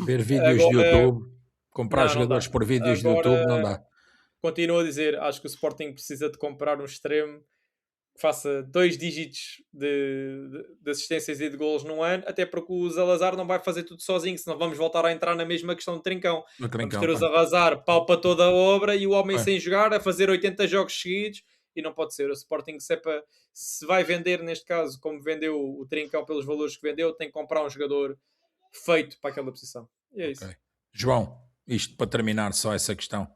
Ver vídeos de Agora, YouTube, comprar não jogadores dá. por vídeos de YouTube, não Agora, dá. continuo a dizer, acho que o Sporting precisa de comprar um extremo que faça 2 dígitos de assistências e de golos num ano, até porque o Salazar não vai fazer tudo sozinho, senão vamos voltar a entrar na mesma questão de Trincão. No Vamos Trincão, ter o pá. Salazar pau para toda a obra e o homem É, sem jogar, a fazer 80 jogos seguidos, e não pode ser. O Sporting, se vai vender, neste caso, como vendeu o Trincão pelos valores que vendeu, tem que comprar um jogador feito para aquela posição. E é isso. ok. João, isto para terminar só essa questão.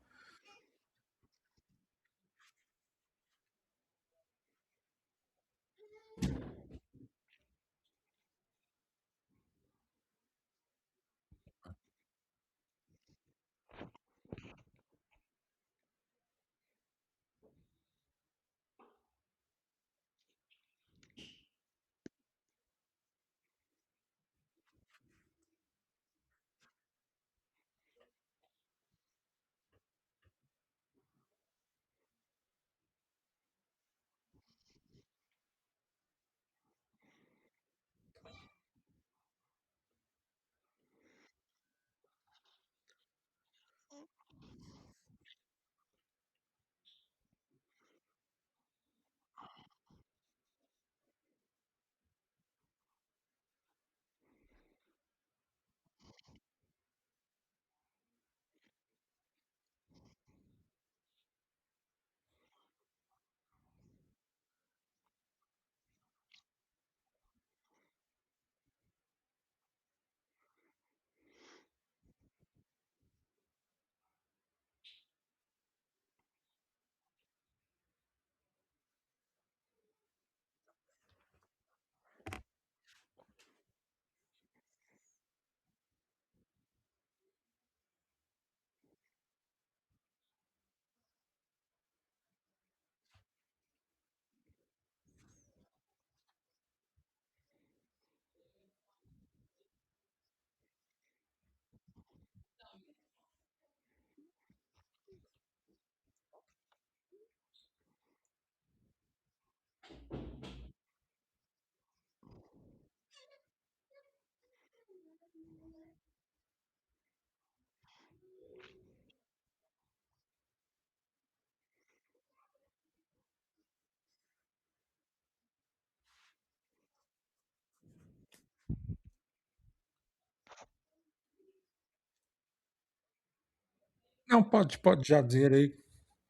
Não, podes já dizer aí.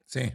Sim.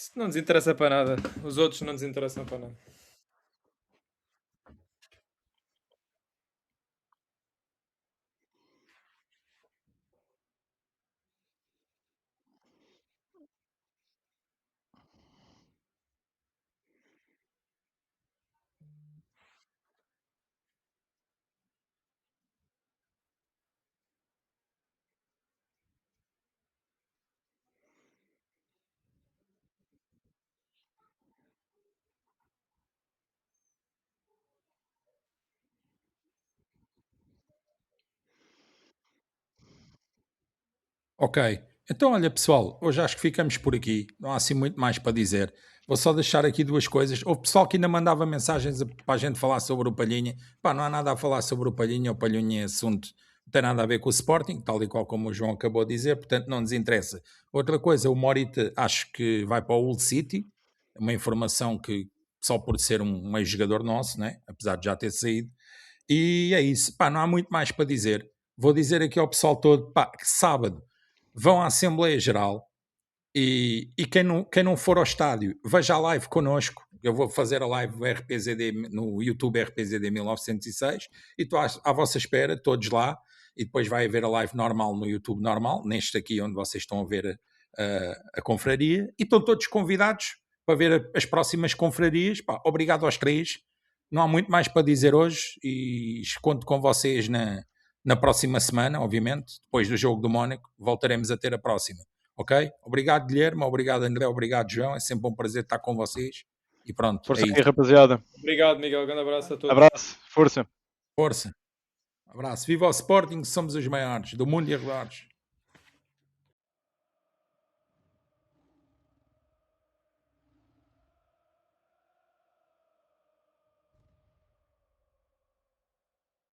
Isso não nos interessa para nada. Os outros não nos interessam para nada. Ok. Então, olha, pessoal, hoje acho que ficamos por aqui. Não há assim muito mais para dizer. Vou só deixar aqui duas coisas. Houve pessoal que ainda mandava mensagens para a gente falar sobre o Palhinha. Pá, não há nada a falar sobre o Palhinha. O Palhinha é assunto, não tem nada a ver com o Sporting, tal e qual como o João acabou de dizer, portanto não nos interessa. Outra coisa, o Morita acho que vai para o Hull City. É uma informação que, só por ser um ex-jogador nosso, né? Apesar de já ter saído. E é isso. Pá, não há muito mais para dizer. Vou dizer aqui ao pessoal todo, pá, que sábado vão à Assembleia Geral e quem não for ao estádio, veja a live connosco. Eu vou fazer a live do RPZD no YouTube RPZD 1906 e estou à vossa espera, todos lá. E depois vai haver a live normal no YouTube normal, neste aqui onde vocês estão a ver a confraria. E estão todos convidados para ver as próximas confrarias. Pá, obrigado aos três. Não há muito mais para dizer hoje e conto com vocês na próxima semana, obviamente, depois do jogo do Mónaco, voltaremos a ter a próxima. Ok? Obrigado, Guilherme, obrigado, André, obrigado, João. É sempre um prazer estar com vocês. E pronto, Força é aí, isso. rapaziada. Obrigado, Miguel. Grande abraço a todos. Abraço, força. Força. Abraço. Viva o Sporting, somos os maiores do mundo e arredores.